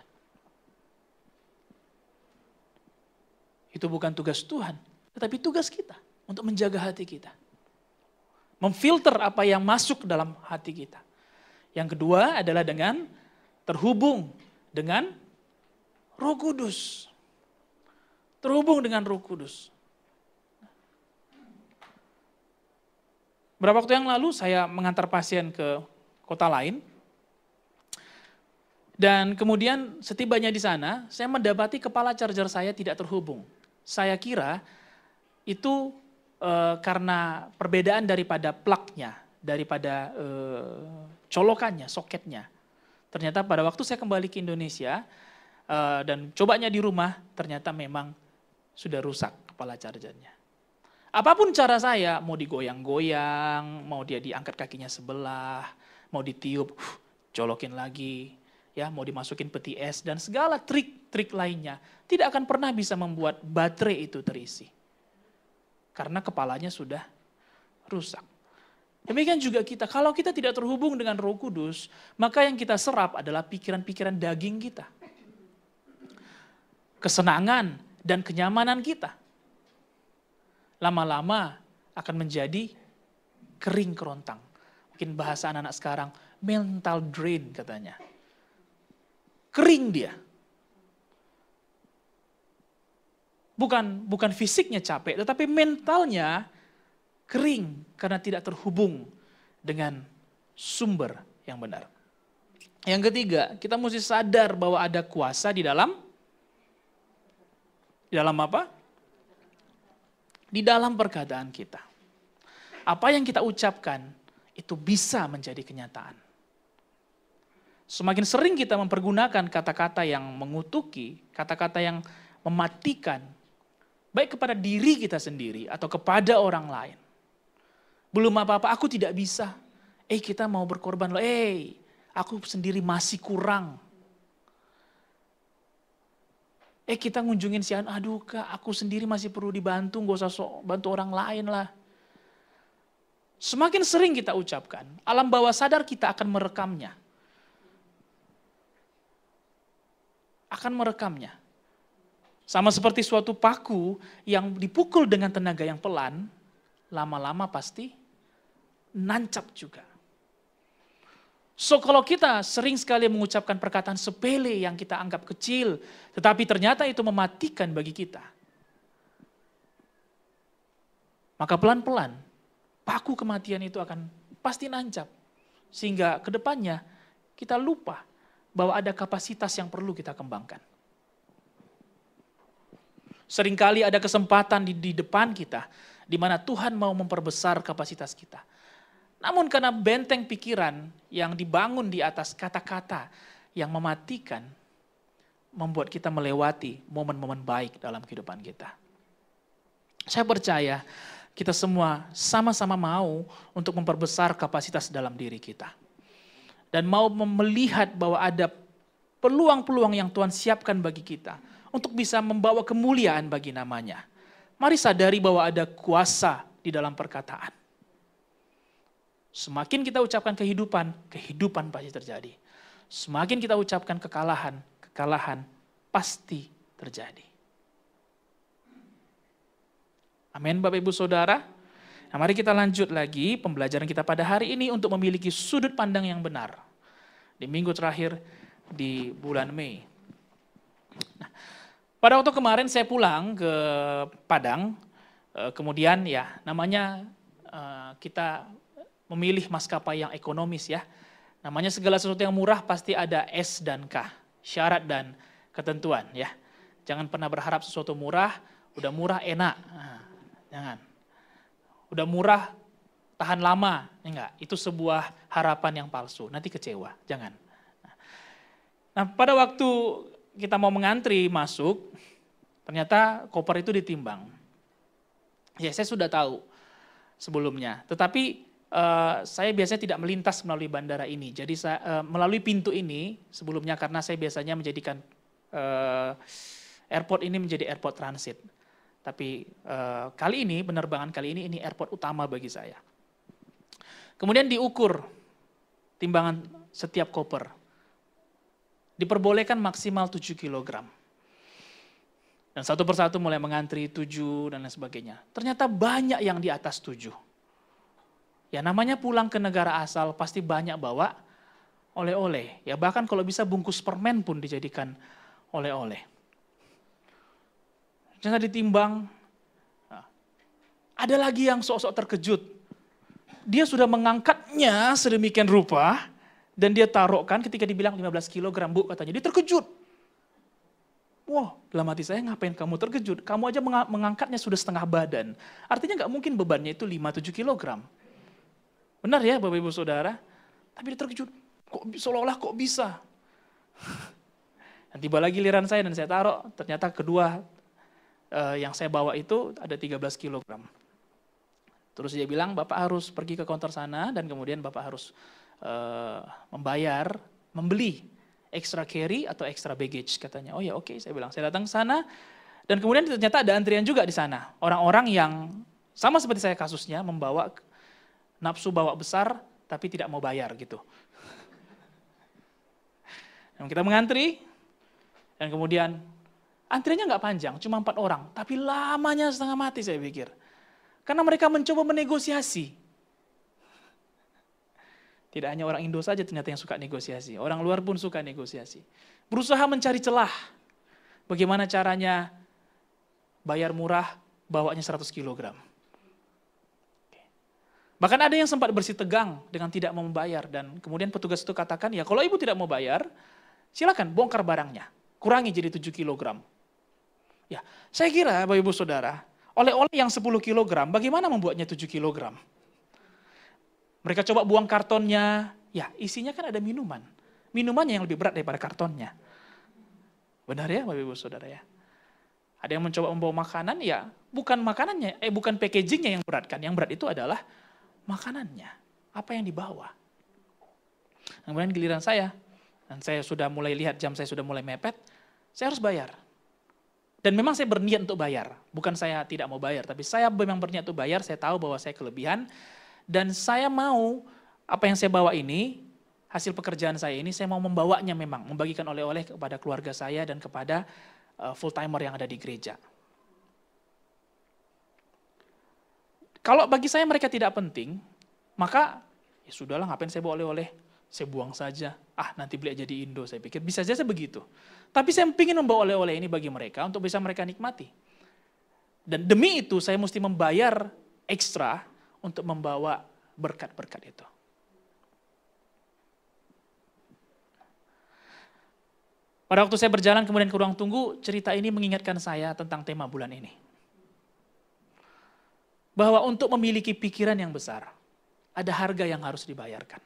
Itu bukan tugas Tuhan, tetapi tugas kita untuk menjaga hati kita. Memfilter apa yang masuk dalam hati kita. Yang kedua adalah dengan terhubung dengan Roh Kudus. Terhubung dengan Roh Kudus. Beberapa waktu yang lalu saya mengantar pasien ke kota lain. Dan kemudian setibanya di sana, saya mendapati kepala charger saya tidak terhubung. Saya kira itu karena perbedaan daripada plugnya, daripada colokannya, soketnya. Ternyata pada waktu saya kembali ke Indonesia dan cobanya di rumah, ternyata memang sudah rusak kepala chargernya. Apapun cara saya, mau digoyang-goyang, mau dia diangkat kakinya sebelah, mau ditiup, colokin lagi, ya mau dimasukin peti es dan segala trik-trik lainnya, tidak akan pernah bisa membuat baterai itu terisi. Karena kepalanya sudah rusak. Demikian juga kita, kalau kita tidak terhubung dengan Roh Kudus, maka yang kita serap adalah pikiran-pikiran daging kita. Kesenangan dan kenyamanan kita. Lama-lama akan menjadi kering kerontang. Mungkin bahasa anak-anak sekarang, mental drain katanya. Kering dia. Bukan fisiknya capek, tetapi mentalnya kering karena tidak terhubung dengan sumber yang benar. Yang ketiga, kita mesti sadar bahwa ada kuasa di dalam apa? Di dalam perkataan kita. Apa yang kita ucapkan itu bisa menjadi kenyataan. Semakin sering kita mempergunakan kata-kata yang mengutuki, kata-kata yang mematikan, baik kepada diri kita sendiri atau kepada orang lain, Belum apa-apa, aku tidak bisa. Kita mau berkorban loh. Aku sendiri masih kurang. Kita ngunjungin si Anu, aduh Kak, aku sendiri masih perlu dibantu, gak usah bantu orang lain lah. Semakin sering kita ucapkan, alam bawah sadar kita akan merekamnya. Sama seperti suatu paku yang dipukul dengan tenaga yang pelan, lama-lama pasti nancap juga. So kalau kita sering sekali mengucapkan perkataan sepele yang kita anggap kecil, tetapi ternyata itu mematikan bagi kita. Maka pelan-pelan, paku kematian itu akan pasti nancap. Sehingga ke depannya kita lupa bahwa ada kapasitas yang perlu kita kembangkan. Seringkali ada kesempatan di depan kita, di mana Tuhan mau memperbesar kapasitas kita. Namun karena benteng pikiran yang dibangun di atas kata-kata yang mematikan, membuat kita melewati momen-momen baik dalam kehidupan kita. Saya percaya kita semua sama-sama mau untuk memperbesar kapasitas dalam diri kita. Dan mau melihat bahwa ada peluang-peluang yang Tuhan siapkan bagi kita untuk bisa membawa kemuliaan bagi namanya. Mari sadari bahwa ada kuasa di dalam perkataan. Semakin kita ucapkan kehidupan, kehidupan pasti terjadi. Semakin kita ucapkan kekalahan, kekalahan pasti terjadi. Amin Bapak Ibu Saudara. Nah, mari kita lanjut lagi pembelajaran kita pada hari ini untuk memiliki sudut pandang yang benar. Di minggu terakhir di bulan Mei. Nah, pada waktu kemarin saya pulang ke Padang, kemudian ya namanya kita memilih maskapai yang ekonomis ya. Namanya segala sesuatu yang murah pasti ada S dan K, syarat dan ketentuan ya. Jangan pernah berharap sesuatu murah, udah murah enak. Nah, jangan. Udah murah tahan lama, enggak. Itu sebuah harapan yang palsu, nanti kecewa, jangan. Nah, pada waktu kita mau mengantri masuk, ternyata koper itu ditimbang. Ya, saya sudah tahu sebelumnya, tetapi saya biasanya tidak melintas melalui bandara ini. Jadi saya melalui pintu ini sebelumnya karena saya biasanya menjadikan airport ini menjadi airport transit. Tapi kali ini, penerbangan kali ini airport utama bagi saya. Kemudian diukur timbangan setiap koper. Diperbolehkan maksimal 7 kg. Dan satu persatu mulai mengantri 7 dan lain sebagainya. Ternyata banyak yang di atas 7. Ya namanya pulang ke negara asal pasti banyak bawa oleh-oleh. Ya bahkan kalau bisa bungkus permen pun dijadikan oleh-oleh. Jangan ditimbang. Nah, ada lagi yang sok-sok terkejut. Dia sudah mengangkatnya sedemikian rupa dan dia taruhkan ketika dibilang 15 kg Bu katanya. Dia terkejut. Wah, dalam hati saya ngapain kamu terkejut? Kamu aja mengangkatnya sudah setengah badan. Artinya nggak mungkin bebannya itu 5-7 kg. Benar ya Bapak Ibu Saudara? Tapi dia terkejut. Seolah-olah kok bisa? Dan tiba lagi giliran saya dan saya taruh. Ternyata kedua yang saya bawa itu ada 13 kg. Terus dia bilang, Bapak harus pergi ke counter sana dan kemudian Bapak harus membeli extra carry atau extra baggage katanya. Oh ya oke, saya bilang. Saya datang ke sana dan kemudian ternyata ada antrian juga di sana. Orang-orang yang sama seperti saya kasusnya membawa nafsu bawa besar tapi tidak mau bayar gitu. Dan kita mengantri dan kemudian antriannya nggak panjang, cuma 4 orang. Tapi lamanya setengah mati saya pikir. Karena mereka mencoba menegosiasi. Tidak hanya orang Indo saja ternyata yang suka negosiasi. Orang luar pun suka negosiasi. Berusaha mencari celah. Bagaimana caranya bayar murah, bawanya 100 kg. Bahkan ada yang sempat bersih tegang dengan tidak mau membayar. Dan kemudian petugas itu katakan, ya kalau ibu tidak mau bayar, silakan bongkar barangnya. Kurangi jadi 7 kg. Ya, saya kira Bapak Ibu Saudara, oleh-oleh yang 10 kg, bagaimana membuatnya 7 kg? Mereka coba buang kartonnya, ya isinya kan ada minuman. Minumannya yang lebih berat daripada kartonnya. Benar ya Bapak Ibu Saudara ya? Ada yang mencoba membawa makanan, ya bukan makanannya, bukan packagingnya yang berat kan. Yang berat itu adalah makanannya, apa yang dibawa. Kemudian giliran saya, dan saya sudah mulai lihat jam saya sudah mulai mepet, saya harus bayar. Dan memang saya berniat untuk bayar, bukan saya tidak mau bayar, tapi saya memang berniat untuk bayar, saya tahu bahwa saya kelebihan, dan saya mau apa yang saya bawa ini, hasil pekerjaan saya ini, saya mau membawanya memang, membagikan oleh-oleh kepada keluarga saya dan kepada full timer yang ada di gereja. Kalau bagi saya mereka tidak penting, maka ya sudahlah ngapain saya bawa oleh-oleh, saya buang saja. Nanti beli aja di Indo, saya pikir bisa saja begitu. Tapi saya ingin membawa oleh-oleh ini bagi mereka untuk bisa mereka nikmati. Dan demi itu saya mesti membayar ekstra untuk membawa berkat-berkat itu. Pada waktu saya berjalan kemudian ke ruang tunggu, cerita ini mengingatkan saya tentang tema bulan ini. Bahwa untuk memiliki pikiran yang besar, ada harga yang harus dibayarkan.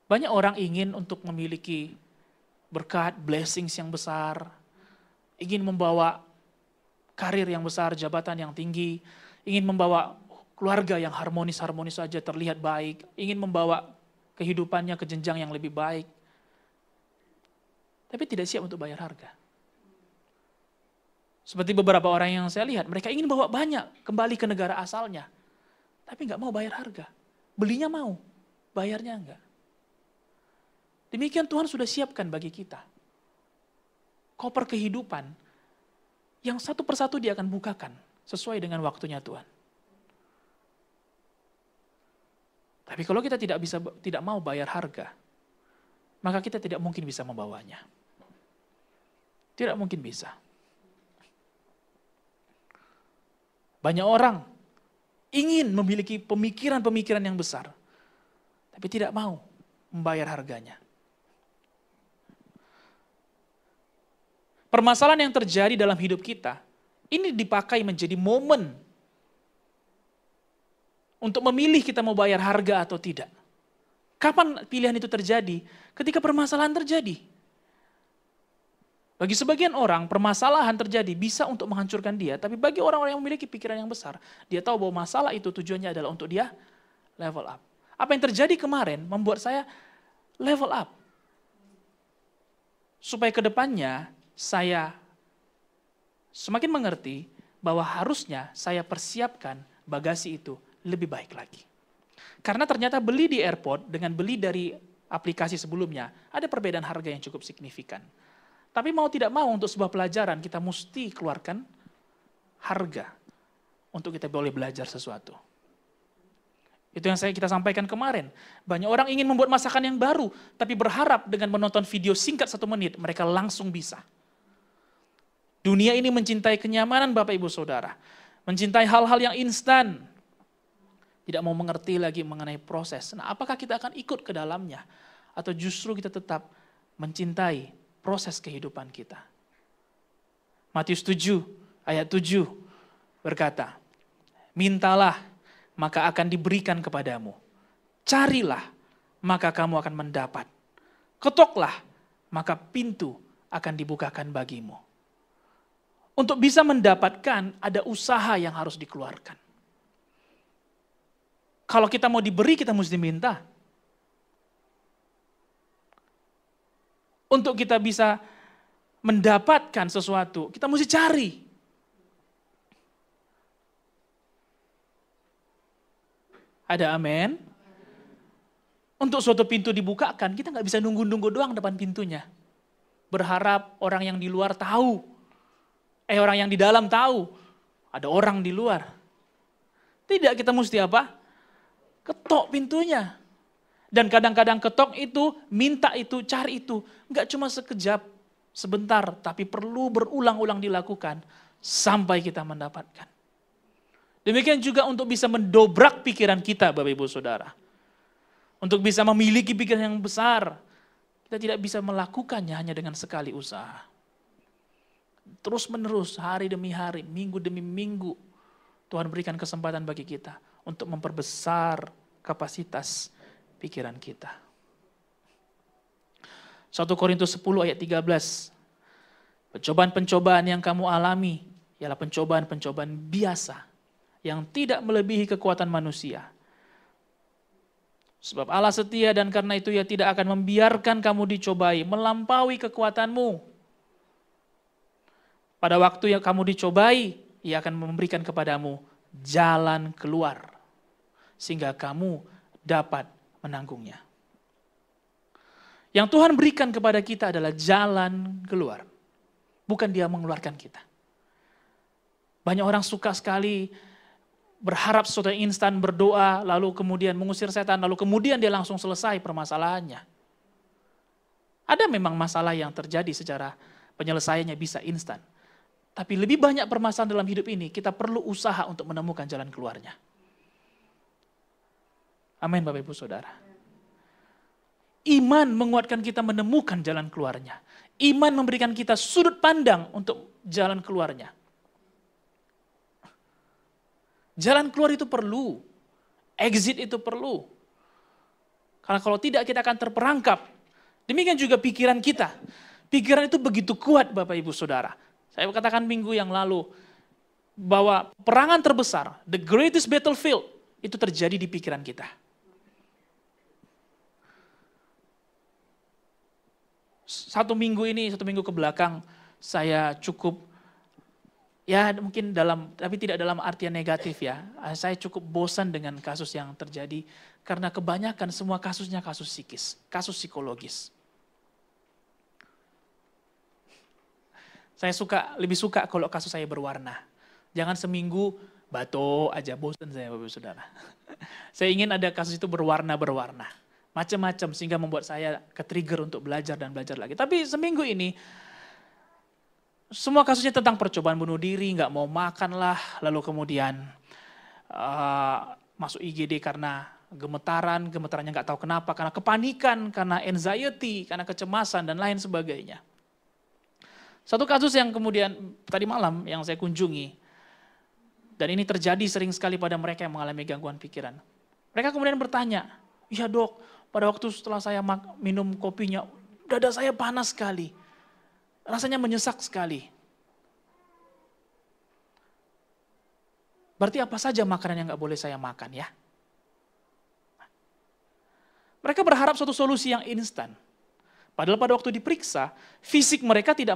Banyak orang ingin untuk memiliki berkat, blessings yang besar, ingin membawa karir yang besar, jabatan yang tinggi, ingin membawa keluarga yang harmonis-harmonis saja terlihat baik, ingin membawa kehidupannya ke jenjang yang lebih baik, tapi tidak siap untuk bayar harga. Seperti beberapa orang yang saya lihat, mereka ingin bawa banyak kembali ke negara asalnya, tapi nggak mau bayar harga. Belinya mau, bayarnya enggak. Demikian Tuhan sudah siapkan bagi kita koper kehidupan yang satu persatu Dia akan bukakan sesuai dengan waktunya Tuhan. Tapi kalau kita tidak mau bayar harga, maka kita tidak mungkin bisa membawanya. Tidak mungkin bisa. Banyak orang ingin memiliki pemikiran-pemikiran yang besar, tapi tidak mau membayar harganya. Permasalahan yang terjadi dalam hidup kita, ini dipakai menjadi momen untuk memilih kita mau bayar harga atau tidak. Kapan pilihan itu terjadi? Ketika permasalahan terjadi. Bagi sebagian orang, permasalahan terjadi bisa untuk menghancurkan dia, tapi bagi orang-orang yang memiliki pikiran yang besar, dia tahu bahwa masalah itu tujuannya adalah untuk dia level up. Apa yang terjadi kemarin membuat saya level up. Supaya ke depannya, saya semakin mengerti bahwa harusnya saya persiapkan bagasi itu lebih baik lagi. Karena ternyata beli di airport dengan beli dari aplikasi sebelumnya, ada perbedaan harga yang cukup signifikan. Tapi mau tidak mau untuk sebuah pelajaran kita mesti keluarkan harga untuk kita boleh belajar sesuatu. Itu yang kita sampaikan kemarin. Banyak orang ingin membuat masakan yang baru, tapi berharap dengan menonton video singkat 1 menit, mereka langsung bisa. Dunia ini mencintai kenyamanan Bapak Ibu Saudara. Mencintai hal-hal yang instan. Tidak mau mengerti lagi mengenai proses. Nah, apakah kita akan ikut ke dalamnya? Atau justru kita tetap mencintai proses kehidupan kita? Matius 7 ayat 7 berkata, mintalah maka akan diberikan kepadamu. Carilah maka kamu akan mendapat. Ketoklah maka pintu akan dibukakan bagimu. Untuk bisa mendapatkan ada usaha yang harus dikeluarkan. Kalau kita mau diberi kita mesti minta. Untuk kita bisa mendapatkan sesuatu, kita mesti cari. Ada amin? Untuk suatu pintu dibukakan, kita nggak bisa nunggu-nunggu doang depan pintunya. Berharap orang yang di luar tahu. Orang yang di dalam tahu. Ada orang di luar. Tidak, kita mesti apa? Ketok pintunya. Dan kadang-kadang ketok itu, minta itu, cari itu. Enggak cuma sekejap, sebentar, tapi perlu berulang-ulang dilakukan sampai kita mendapatkan. Demikian juga untuk bisa mendobrak pikiran kita, Bapak Ibu Saudara. Untuk bisa memiliki pikiran yang besar, kita tidak bisa melakukannya hanya dengan sekali usaha. Terus menerus, hari demi hari, minggu demi minggu, Tuhan berikan kesempatan bagi kita untuk memperbesar kapasitas pikiran kita. 1 Korintus 10 ayat 13. Pencobaan-pencobaan yang kamu alami ialah pencobaan-pencobaan biasa yang tidak melebihi kekuatan manusia. Sebab Allah setia dan karena itu Ia tidak akan membiarkan kamu dicobai melampaui kekuatanmu. Pada waktu yang kamu dicobai, Ia akan memberikan kepadamu jalan keluar. Sehingga kamu dapat menanggungnya. Yang Tuhan berikan kepada kita adalah jalan keluar. Bukan Dia mengeluarkan kita. Banyak orang suka sekali berharap sesuatu yang instan, berdoa, lalu kemudian mengusir setan, lalu kemudian dia langsung selesai permasalahannya. Ada memang masalah yang terjadi secara penyelesaiannya bisa instan. Tapi lebih banyak permasalahan dalam hidup ini, kita perlu usaha untuk menemukan jalan keluarnya. Amin Bapak Ibu Saudara. Iman menguatkan kita menemukan jalan keluarnya. Iman memberikan kita sudut pandang untuk jalan keluarnya. Jalan keluar itu perlu. Exit itu perlu. Karena kalau tidak kita akan terperangkap. Demikian juga pikiran kita. Pikiran itu begitu kuat Bapak Ibu Saudara. Saya katakan minggu yang lalu bahwa perangan terbesar, the greatest battlefield, itu terjadi di pikiran kita. Satu minggu ke belakang, saya cukup ya mungkin tapi tidak dalam artian negatif ya. Saya cukup bosan dengan kasus yang terjadi karena kebanyakan semua kasusnya kasus psikis, kasus psikologis. Saya lebih suka kalau kasus saya berwarna. Jangan seminggu bato aja, bosan saya Bapak Saudara. Saya ingin ada kasus itu berwarna-berwarna. Macam-macam sehingga membuat saya ke-trigger untuk belajar dan belajar lagi. Tapi seminggu ini semua kasusnya tentang percobaan bunuh diri, nggak mau makan lah, lalu kemudian masuk IGD karena gemetarannya nggak tahu kenapa, karena kepanikan, karena anxiety, karena kecemasan dan lain sebagainya. Satu kasus yang kemudian tadi malam yang saya kunjungi, dan ini terjadi sering sekali pada mereka yang mengalami gangguan pikiran. Mereka kemudian bertanya, "Iya Dok, pada waktu setelah saya minum kopinya, dada saya panas sekali. Rasanya menyesak sekali." Berarti apa saja makanan yang gak boleh saya makan ya? Mereka berharap suatu solusi yang instan. Padahal pada waktu diperiksa, fisik mereka tidak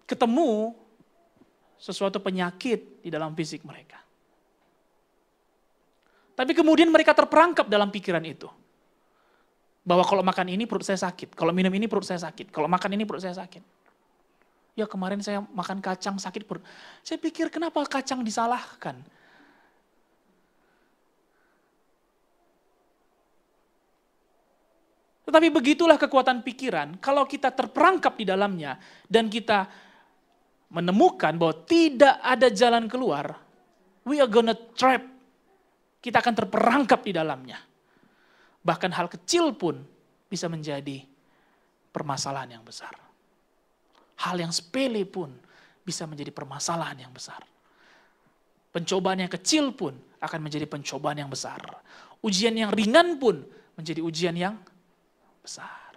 ketemu sesuatu penyakit di dalam fisik mereka. Tapi kemudian mereka terperangkap dalam pikiran itu. Bahwa kalau makan ini perut saya sakit, kalau minum ini perut saya sakit, kalau makan ini perut saya sakit. Ya kemarin saya makan kacang sakit perut. Saya pikir kenapa kacang disalahkan? Tetapi begitulah kekuatan pikiran, kalau kita terperangkap di dalamnya dan kita menemukan bahwa tidak ada jalan keluar, we are gonna trap. Kita akan terperangkap di dalamnya. Bahkan hal kecil pun bisa menjadi permasalahan yang besar. Hal yang sepele pun bisa menjadi permasalahan yang besar. Pencobaan yang kecil pun akan menjadi pencobaan yang besar. Ujian yang ringan pun menjadi ujian yang besar.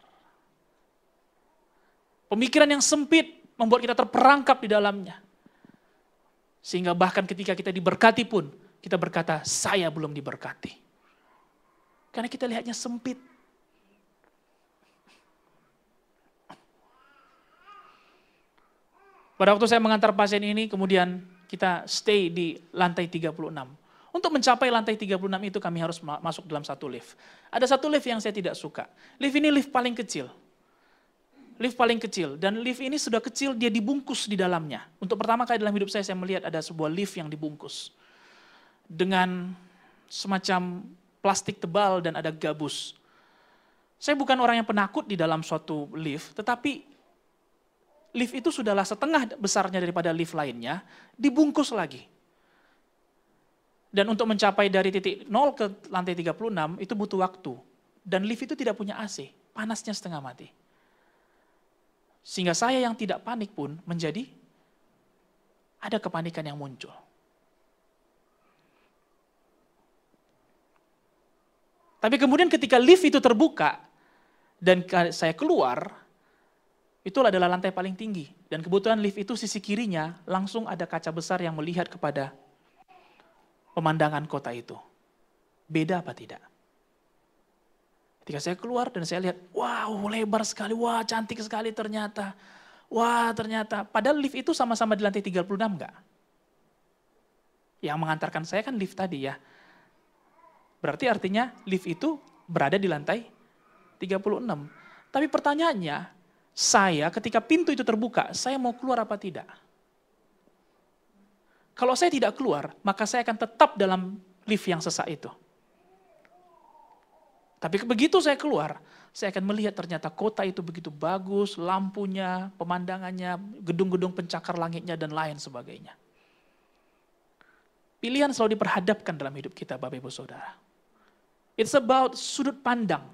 Pemikiran yang sempit membuat kita terperangkap di dalamnya. Sehingga bahkan ketika kita diberkati pun, kita berkata, saya belum diberkati. Karena kita lihatnya sempit. Pada waktu saya mengantar pasien ini, kemudian kita stay di lantai 36. Untuk mencapai lantai 36 itu kami harus masuk dalam satu lift. Ada satu lift yang saya tidak suka. Lift ini lift paling kecil. Lift paling kecil. Dan lift ini sudah kecil, dia dibungkus di dalamnya. Untuk pertama kali dalam hidup saya melihat ada sebuah lift yang dibungkus. Dengan semacam plastik tebal dan ada gabus. Saya bukan orang yang penakut di dalam suatu lift, tetapi lift itu sudahlah setengah besarnya daripada lift lainnya, dibungkus lagi. Dan untuk mencapai dari titik 0 ke lantai 36 itu butuh waktu. Dan lift itu tidak punya AC, panasnya setengah mati. Sehingga saya yang tidak panik pun menjadi ada kepanikan yang muncul. Tapi kemudian ketika lift itu terbuka dan saya keluar, Itulah adalah lantai paling tinggi. Dan kebetulan lift itu sisi kirinya langsung ada kaca besar yang melihat kepada pemandangan kota itu. Beda apa tidak? Ketika saya keluar dan saya lihat, wow lebar sekali, wah cantik sekali ternyata. Wah ternyata, padahal lift itu sama-sama di lantai 36 enggak? Yang mengantarkan saya kan lift tadi ya. Berarti artinya lift itu berada di lantai 36. Tapi pertanyaannya, saya ketika pintu itu terbuka, saya mau keluar apa tidak? Kalau saya tidak keluar, maka saya akan tetap dalam lift yang sesak itu. Tapi begitu saya keluar, saya akan melihat ternyata kota itu begitu bagus, lampunya, pemandangannya, gedung-gedung pencakar langitnya, dan lain sebagainya. Pilihan selalu diperhadapkan dalam hidup kita, Bapak Ibu Saudara. It's about sudut pandang,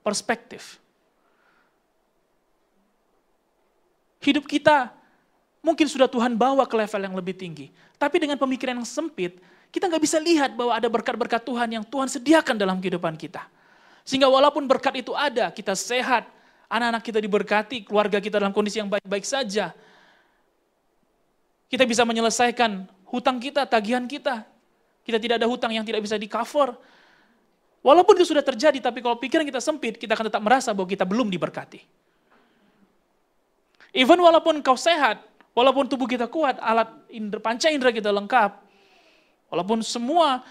perspektif. Hidup kita mungkin sudah Tuhan bawa ke level yang lebih tinggi. Tapi dengan pemikiran yang sempit, kita nggak bisa lihat bahwa ada berkat-berkat Tuhan yang Tuhan sediakan dalam kehidupan kita. Sehingga walaupun berkat itu ada, kita sehat, anak-anak kita diberkati, keluarga kita dalam kondisi yang baik-baik saja. Kita bisa menyelesaikan hutang kita, tagihan kita. Kita tidak ada hutang yang tidak bisa di-cover. Walaupun itu sudah terjadi, tapi kalau pikiran kita sempit, kita akan tetap merasa bahwa kita belum diberkati. Even walaupun kau sehat, walaupun tubuh kita kuat, alat panca indera kita lengkap, walaupun semua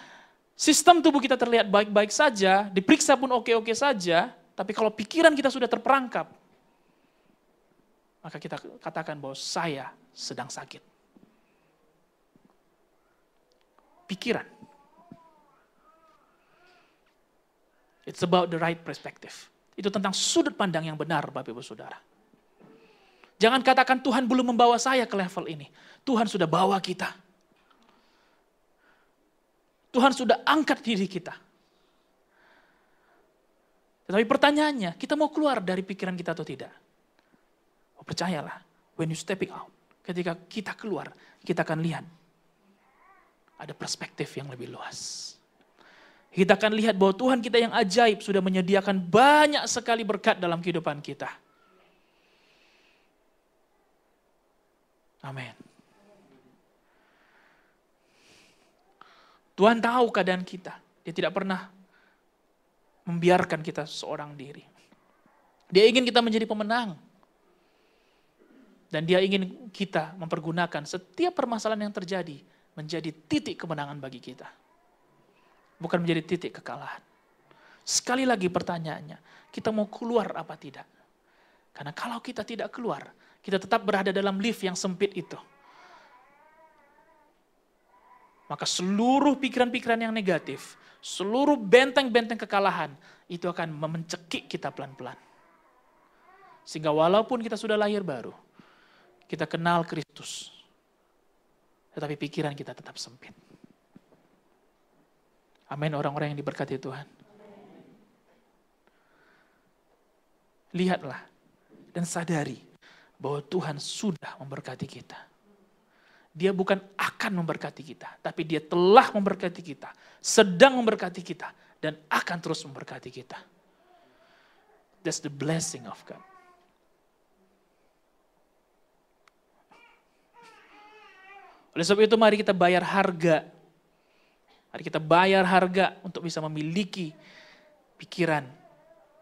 sistem tubuh kita terlihat baik-baik saja, diperiksa pun oke-oke saja, tapi kalau pikiran kita sudah terperangkap, maka kita katakan bahwa saya sedang sakit. Pikiran. It's about the right perspective. Itu tentang sudut pandang yang benar, Bapak Ibu Saudara. Jangan katakan Tuhan belum membawa saya ke level ini. Tuhan sudah bawa kita. Tuhan sudah angkat diri kita. Tetapi pertanyaannya, kita mau keluar dari pikiran kita atau tidak? Oh, percayalah, when you stepping out, ketika kita keluar, kita akan lihat ada perspektif yang lebih luas. Kita akan lihat bahwa Tuhan kita yang ajaib sudah menyediakan banyak sekali berkat dalam kehidupan kita. Amin. Tuhan tahu keadaan kita. Dia tidak pernah membiarkan kita seorang diri. Dia ingin kita menjadi pemenang. Dan dia ingin kita mempergunakan setiap permasalahan yang terjadi menjadi titik kemenangan bagi kita. Bukan menjadi titik kekalahan. Sekali lagi pertanyaannya, kita mau keluar apa tidak? Karena kalau kita tidak keluar, kita tetap berada dalam lift yang sempit itu. Maka seluruh pikiran-pikiran yang negatif, seluruh benteng-benteng kekalahan, itu akan mencekik kita pelan-pelan. Sehingga walaupun kita sudah lahir baru, kita kenal Kristus, tetapi pikiran kita tetap sempit. Amin, orang-orang yang diberkati Tuhan. Lihatlah dan sadari bahwa Tuhan sudah memberkati kita. Dia bukan akan memberkati kita, tapi dia telah memberkati kita, sedang memberkati kita, dan akan terus memberkati kita. That's the blessing of God. Oleh sebab itu mari kita bayar harga. Mari kita bayar harga untuk bisa memiliki pikiran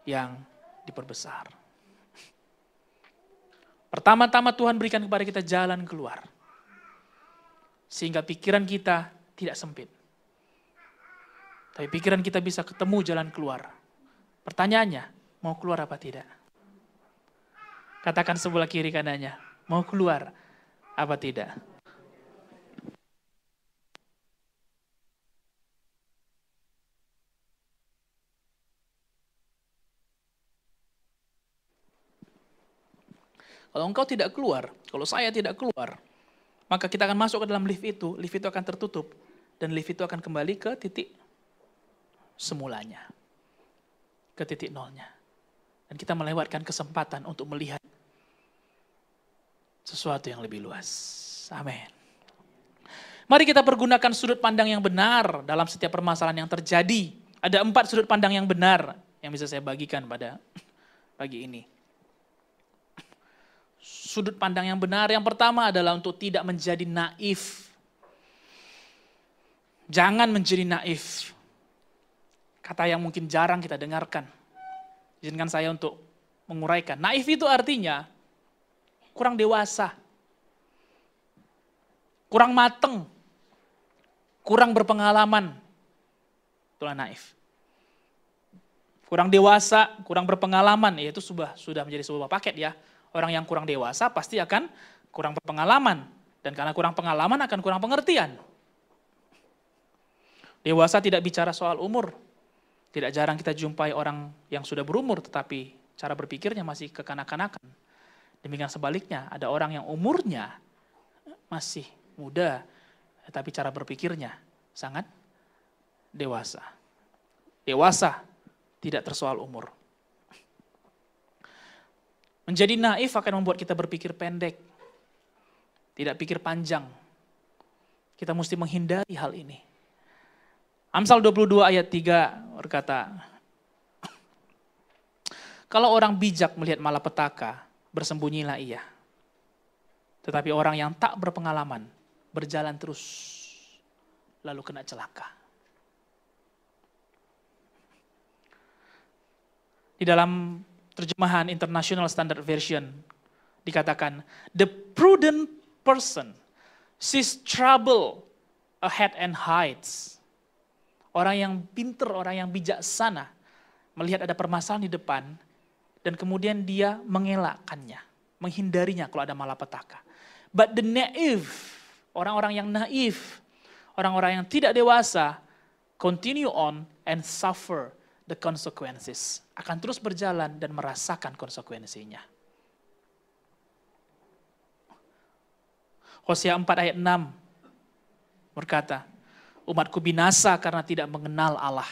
yang diperbesar. Pertama-tama Tuhan berikan kepada kita jalan keluar. Sehingga pikiran kita tidak sempit. Tapi pikiran kita bisa ketemu jalan keluar. Pertanyaannya, mau keluar apa tidak? Katakan sebelah kiri kanannya, mau keluar apa tidak? Kalau engkau tidak keluar, kalau saya tidak keluar, maka kita akan masuk ke dalam lift itu akan tertutup, dan lift itu akan kembali ke titik semulanya, ke titik nolnya. Dan kita melewatkan kesempatan untuk melihat sesuatu yang lebih luas. Amin. Mari kita pergunakan sudut pandang yang benar dalam setiap permasalahan yang terjadi. Ada 4 sudut pandang yang benar yang bisa saya bagikan pada pagi ini. sudut pandang yang benar. Yang pertama adalah untuk tidak menjadi naif. Jangan menjadi naif. Kata yang mungkin jarang kita dengarkan. Izinkan saya untuk menguraikan. Naif itu artinya kurang dewasa, kurang mateng, kurang berpengalaman. Itulah naif. Kurang dewasa, kurang berpengalaman, ya itu sudah menjadi sebuah paket ya. Orang yang kurang dewasa pasti akan kurang berpengalaman. Dan karena kurang pengalaman akan kurang pengertian. Dewasa tidak bicara soal umur. Tidak jarang kita jumpai orang yang sudah berumur tetapi cara berpikirnya masih kekanak-kanakan. Demikian sebaliknya, ada orang yang umurnya masih muda tetapi cara berpikirnya sangat dewasa. Dewasa tidak tersoal umur. Menjadi naif akan membuat kita berpikir pendek. Tidak pikir panjang. Kita mesti menghindari hal ini. Amsal 22 ayat 3 berkata, kalau orang bijak melihat malapetaka, bersembunyilah ia. Tetapi orang yang tak berpengalaman, berjalan terus, lalu kena celaka. Di dalam terjemahan International Standard Version dikatakan, the prudent person sees trouble ahead and hides. Orang yang pintar, orang yang bijaksana melihat ada permasalahan di depan dan kemudian dia mengelakkannya, menghindarinya kalau ada malapetaka. But the naive, orang-orang yang naif, orang-orang yang tidak dewasa, continue on and suffer the consequences. Akan terus berjalan dan merasakan konsekuensinya. Hosea 4 ayat 6 berkata, umatku binasa karena tidak mengenal Allah.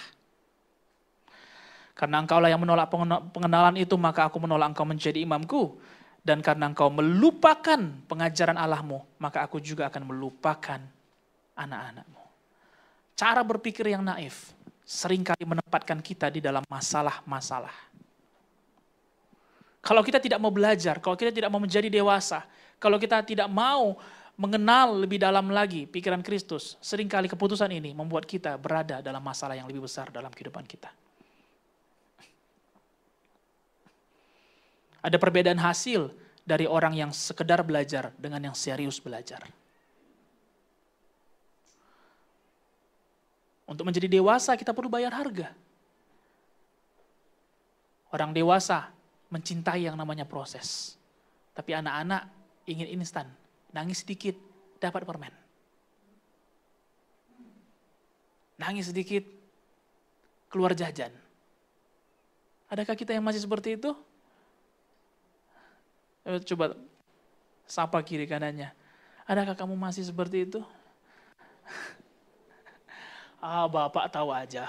Karena engkaulah yang menolak pengenalan itu, maka aku menolak engkau menjadi imamku. Dan karena engkau melupakan pengajaran Allahmu, maka aku juga akan melupakan anak-anakmu. Cara berpikir yang naif seringkali menempatkan kita di dalam masalah-masalah. Kalau kita tidak mau belajar, kalau kita tidak mau menjadi dewasa, kalau kita tidak mau mengenal lebih dalam lagi pikiran Kristus, seringkali keputusan ini membuat kita berada dalam masalah yang lebih besar dalam kehidupan kita. Ada perbedaan hasil dari orang yang sekedar belajar dengan yang serius belajar. Untuk menjadi dewasa kita perlu bayar harga. Orang dewasa mencintai yang namanya proses. Tapi anak-anak ingin instan. Nangis sedikit, dapat permen. Nangis sedikit, keluar jajan. Adakah kita yang masih seperti itu? Coba sapa kiri kanannya. Adakah kamu masih seperti itu? Bapak tahu aja.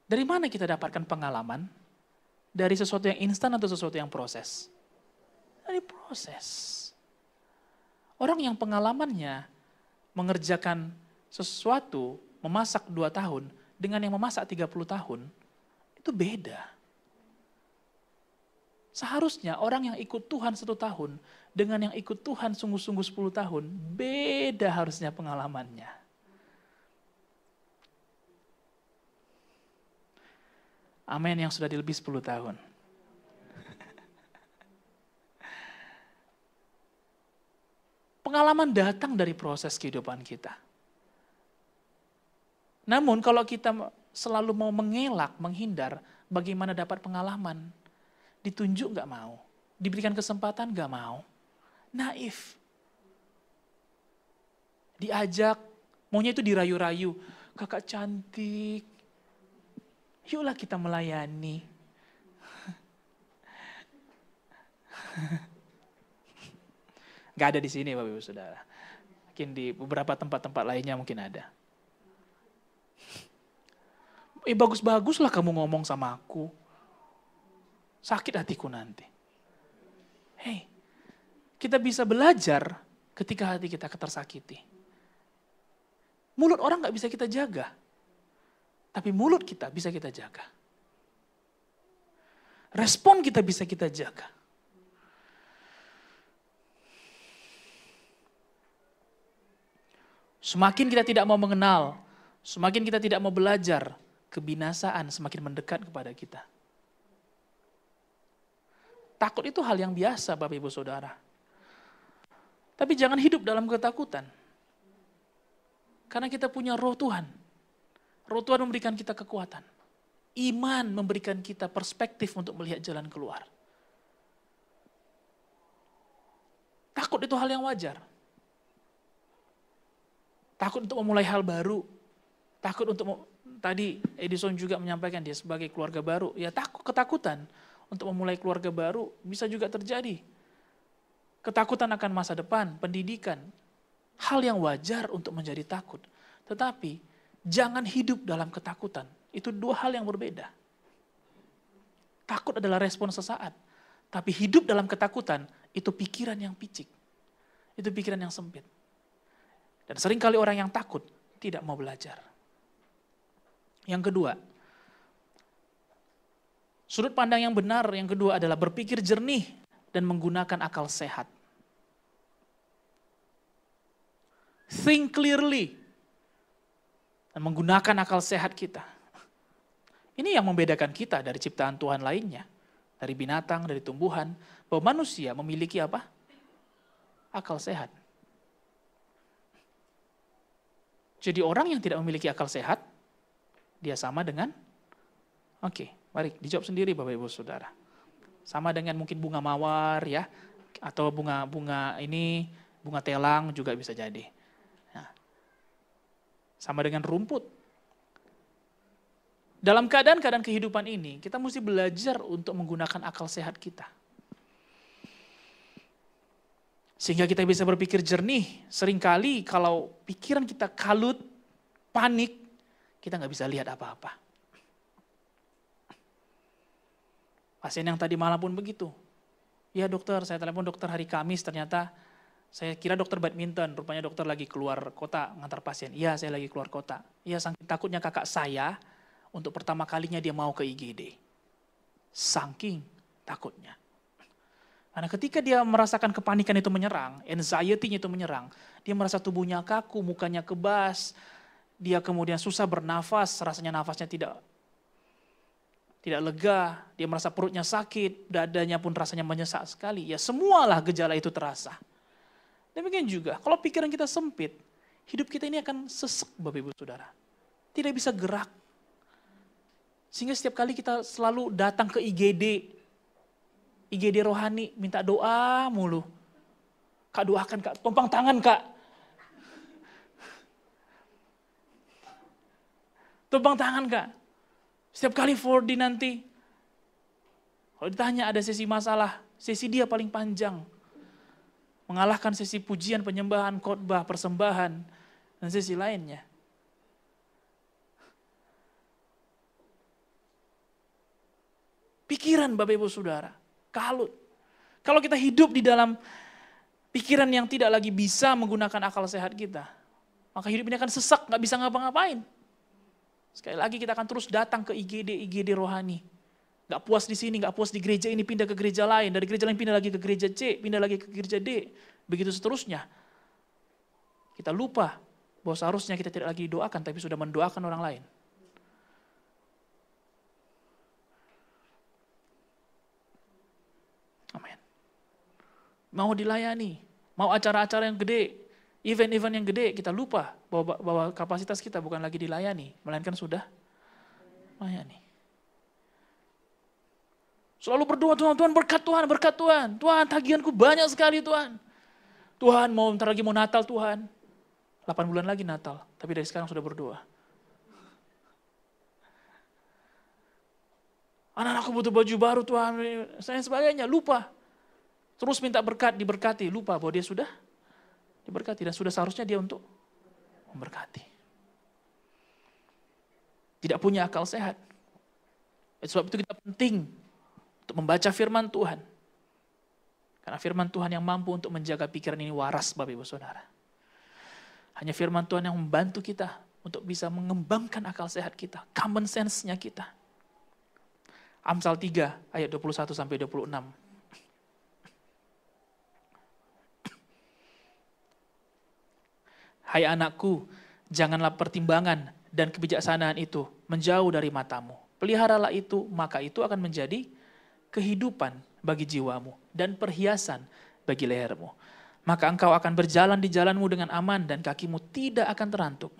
Dari mana kita dapatkan pengalaman? Dari sesuatu yang instan atau sesuatu yang proses? Dari proses. Orang yang pengalamannya mengerjakan sesuatu, memasak 2 tahun, dengan yang memasak 30 tahun, itu beda. Seharusnya orang yang ikut Tuhan 1 tahun, dengan yang ikut Tuhan sungguh-sungguh 10 tahun, beda harusnya pengalamannya. Amin yang sudah lebih 10 tahun. Pengalaman datang dari proses kehidupan kita. Namun kalau kita selalu mau mengelak, menghindar, bagaimana dapat pengalaman? Ditunjuk gak mau, diberikan kesempatan gak mau. Naif. Diajak, maunya itu dirayu-rayu. Kakak cantik, yuklah kita melayani. Gak ada di sini Bapak Ibu Saudara. Mungkin di beberapa tempat-tempat lainnya mungkin ada. Bagus-baguslah kamu ngomong sama aku. Sakit hatiku nanti. Hei, kita bisa belajar ketika hati kita tersakiti. Mulut orang gak bisa kita jaga. Tapi mulut kita bisa kita jaga. Respon kita bisa kita jaga. Semakin kita tidak mau mengenal, semakin kita tidak mau belajar, kebinasaan semakin mendekat kepada kita. Takut itu hal yang biasa, Bapak Ibu Saudara. Tapi jangan hidup dalam ketakutan. Karena kita punya roh Tuhan. Roh Tuhan memberikan kita kekuatan. Iman memberikan kita perspektif untuk melihat jalan keluar. Takut itu hal yang wajar. Takut untuk memulai hal baru. Takut untuk, tadi Edison juga menyampaikan dia sebagai keluarga baru. Ya ketakutan untuk memulai keluarga baru bisa juga terjadi. Ketakutan akan masa depan, pendidikan. Hal yang wajar untuk menjadi takut. Tetapi jangan hidup dalam ketakutan. Itu dua hal yang berbeda. Takut adalah respon sesaat. Tapi hidup dalam ketakutan itu pikiran yang picik. Itu pikiran yang sempit. Dan seringkali orang yang takut tidak mau belajar. Yang kedua, sudut pandang yang benar yang kedua adalah berpikir jernih dan menggunakan akal sehat. Think clearly dan menggunakan akal sehat kita. Ini yang membedakan kita dari ciptaan Tuhan lainnya, dari binatang, dari tumbuhan, bahwa manusia memiliki apa? Akal sehat. Jadi orang yang tidak memiliki akal sehat, dia sama dengan, mari dijawab sendiri Bapak Ibu Saudara. Sama dengan mungkin bunga mawar ya, atau bunga telang juga bisa jadi. Nah, sama dengan rumput. Dalam keadaan-keadaan kehidupan ini, kita mesti belajar untuk menggunakan akal sehat kita. Sehingga kita bisa berpikir jernih. Seringkali kalau pikiran kita kalut, panik, kita nggak bisa lihat apa-apa. Pasien yang tadi malam pun begitu. Ya dokter, saya telepon dokter hari Kamis, ternyata saya kira dokter badminton, rupanya dokter lagi keluar kota ngantar pasien. Iya, saya lagi keluar kota. Iya, saking takutnya kakak saya, untuk pertama kalinya dia mau ke IGD. Saking takutnya. Karena ketika dia merasakan kepanikan itu menyerang, anxiety-nya itu menyerang, dia merasa tubuhnya kaku, mukanya kebas, dia kemudian susah bernafas, rasanya nafasnya tidak lega, dia merasa perutnya sakit, dadanya pun rasanya menyesak sekali. Ya semualah gejala itu terasa. Demikian juga, kalau pikiran kita sempit, hidup kita ini akan sesek Bapak Ibu Saudara. Tidak bisa gerak. Sehingga setiap kali kita selalu datang ke IGD rohani, minta doa mulu. Kak doakan Kak, tumpang tangan Kak. Tumpang tangan Kak. Setiap kali 4D nanti, kalau ditanya ada sesi masalah, sesi dia paling panjang. Mengalahkan sesi pujian, penyembahan, khotbah, persembahan, dan sesi lainnya. Pikiran Bapak Ibu Saudara, kalut. Kalau kita hidup di dalam pikiran yang tidak lagi bisa menggunakan akal sehat kita, maka hidup ini akan sesak, gak bisa ngapa-ngapain. Sekali lagi kita akan terus datang ke IGD rohani. Gak puas di sini, gak puas di gereja ini, pindah ke gereja lain. Dari gereja lain pindah lagi ke gereja C, pindah lagi ke gereja D. Begitu seterusnya. Kita lupa bahwa seharusnya kita tidak lagi didoakan, tapi sudah mendoakan orang lain. Amin. Mau dilayani, mau acara-acara yang gede, event-event yang gede, kita lupa bahwa kapasitas kita bukan lagi dilayani, melainkan sudah melayani. Selalu berdoa, Tuhan berkat Tuhan. Tuhan tagihanku banyak sekali Tuhan. Tuhan ntar lagi mau Natal Tuhan. 8 bulan lagi Natal, tapi dari sekarang sudah berdoa. Anak-anakku butuh baju baru Tuhan, dan sebagainya, lupa. Terus minta berkat, diberkati, lupa bahwa dia sudah diberkati dan sudah seharusnya dia untuk memberkati. Tidak punya akal sehat. Sebab itu kita penting untuk membaca firman Tuhan. Karena firman Tuhan yang mampu untuk menjaga pikiran ini waras Bapak Ibu Saudara. Hanya firman Tuhan yang membantu kita untuk bisa mengembangkan akal sehat kita, common sense-nya kita. Amsal 3 ayat 21 sampai 26. Hai anakku, janganlah pertimbangan dan kebijaksanaan itu menjauh dari matamu. Peliharalah itu, maka itu akan menjadi kehidupan bagi jiwamu dan perhiasan bagi lehermu. Maka engkau akan berjalan di jalanmu dengan aman dan kakimu tidak akan terantuk.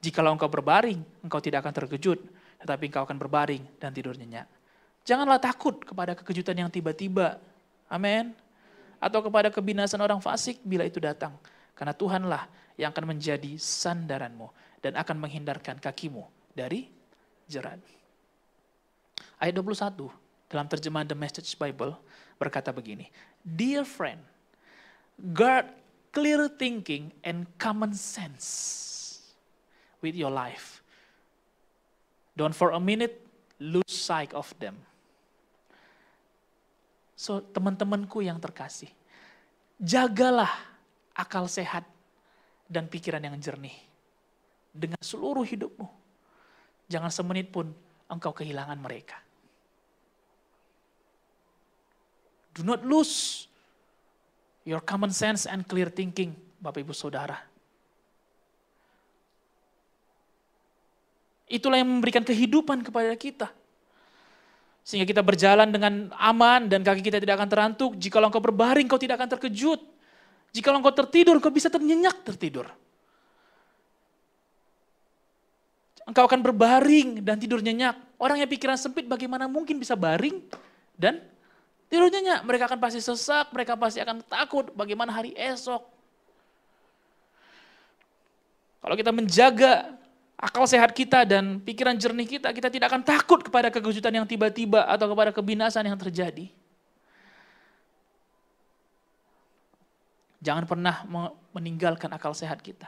Jikalau engkau berbaring, engkau tidak akan terkejut, tetapi engkau akan berbaring dan tidur nyenyak. Janganlah takut kepada kekejutan yang tiba-tiba, amin. Atau kepada kebinasan orang fasik bila itu datang. Karena Tuhanlah yang akan menjadi sandaranmu dan akan menghindarkan kakimu dari jerat. Ayat 21 dalam terjemahan The Message Bible berkata begini, Dear friend, guard clear thinking and common sense with your life. Don't for a minute lose sight of them. So teman-temanku yang terkasih, jagalah akal sehat dan pikiran yang jernih dengan seluruh hidupmu. Jangan semenit pun engkau kehilangan mereka. Do not lose your common sense and clear thinking, Bapak Ibu Saudara. Itulah yang memberikan kehidupan kepada kita. Sehingga kita berjalan dengan aman dan kaki kita tidak akan terantuk. Jikalau engkau berbaring, engkau tidak akan terkejut. Jikalau engkau tertidur, engkau bisa ternyenyak tertidur. Engkau akan berbaring dan tidur nyenyak. Orang yang pikiran sempit bagaimana mungkin bisa baring dan tidur nyenyak. Mereka akan pasti sesak, mereka pasti akan takut bagaimana hari esok. Kalau kita menjaga akal sehat kita dan pikiran jernih kita, kita tidak akan takut kepada kekejutan yang tiba-tiba atau kepada kebinasan yang terjadi. Jangan pernah meninggalkan akal sehat kita.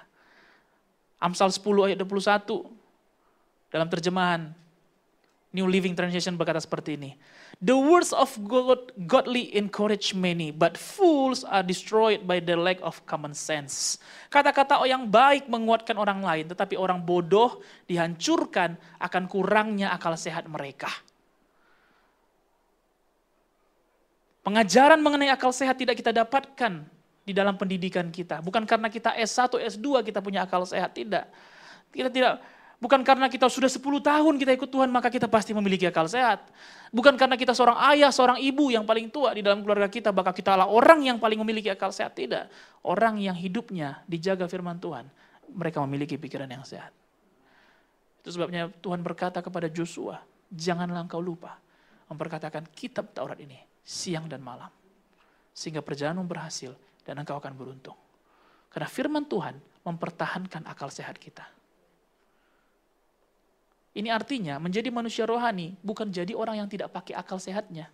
Amsal 10 ayat 21 dalam terjemahan New Living Translation berkata seperti ini. The words of godly encourage many, but fools are destroyed by the lack of common sense. Kata-kata yang baik menguatkan orang lain, tetapi orang bodoh dihancurkan akan kurangnya akal sehat mereka. Pengajaran mengenai akal sehat tidak kita dapatkan di dalam pendidikan kita. Bukan karena kita S1, S2 kita punya akal sehat, tidak. Kita tidak. Bukan karena kita sudah 10 tahun kita ikut Tuhan maka kita pasti memiliki akal sehat. Bukan karena kita seorang ayah, seorang ibu yang paling tua di dalam keluarga kita maka kita adalah orang yang paling memiliki akal sehat. Tidak. Orang yang hidupnya dijaga firman Tuhan, mereka memiliki pikiran yang sehat. Itu sebabnya Tuhan berkata kepada Joshua, janganlah engkau lupa memperkatakan kitab Taurat ini siang dan malam. Sehingga perjalananmu berhasil dan engkau akan beruntung. Karena firman Tuhan mempertahankan akal sehat kita. Ini artinya menjadi manusia rohani bukan jadi orang yang tidak pakai akal sehatnya.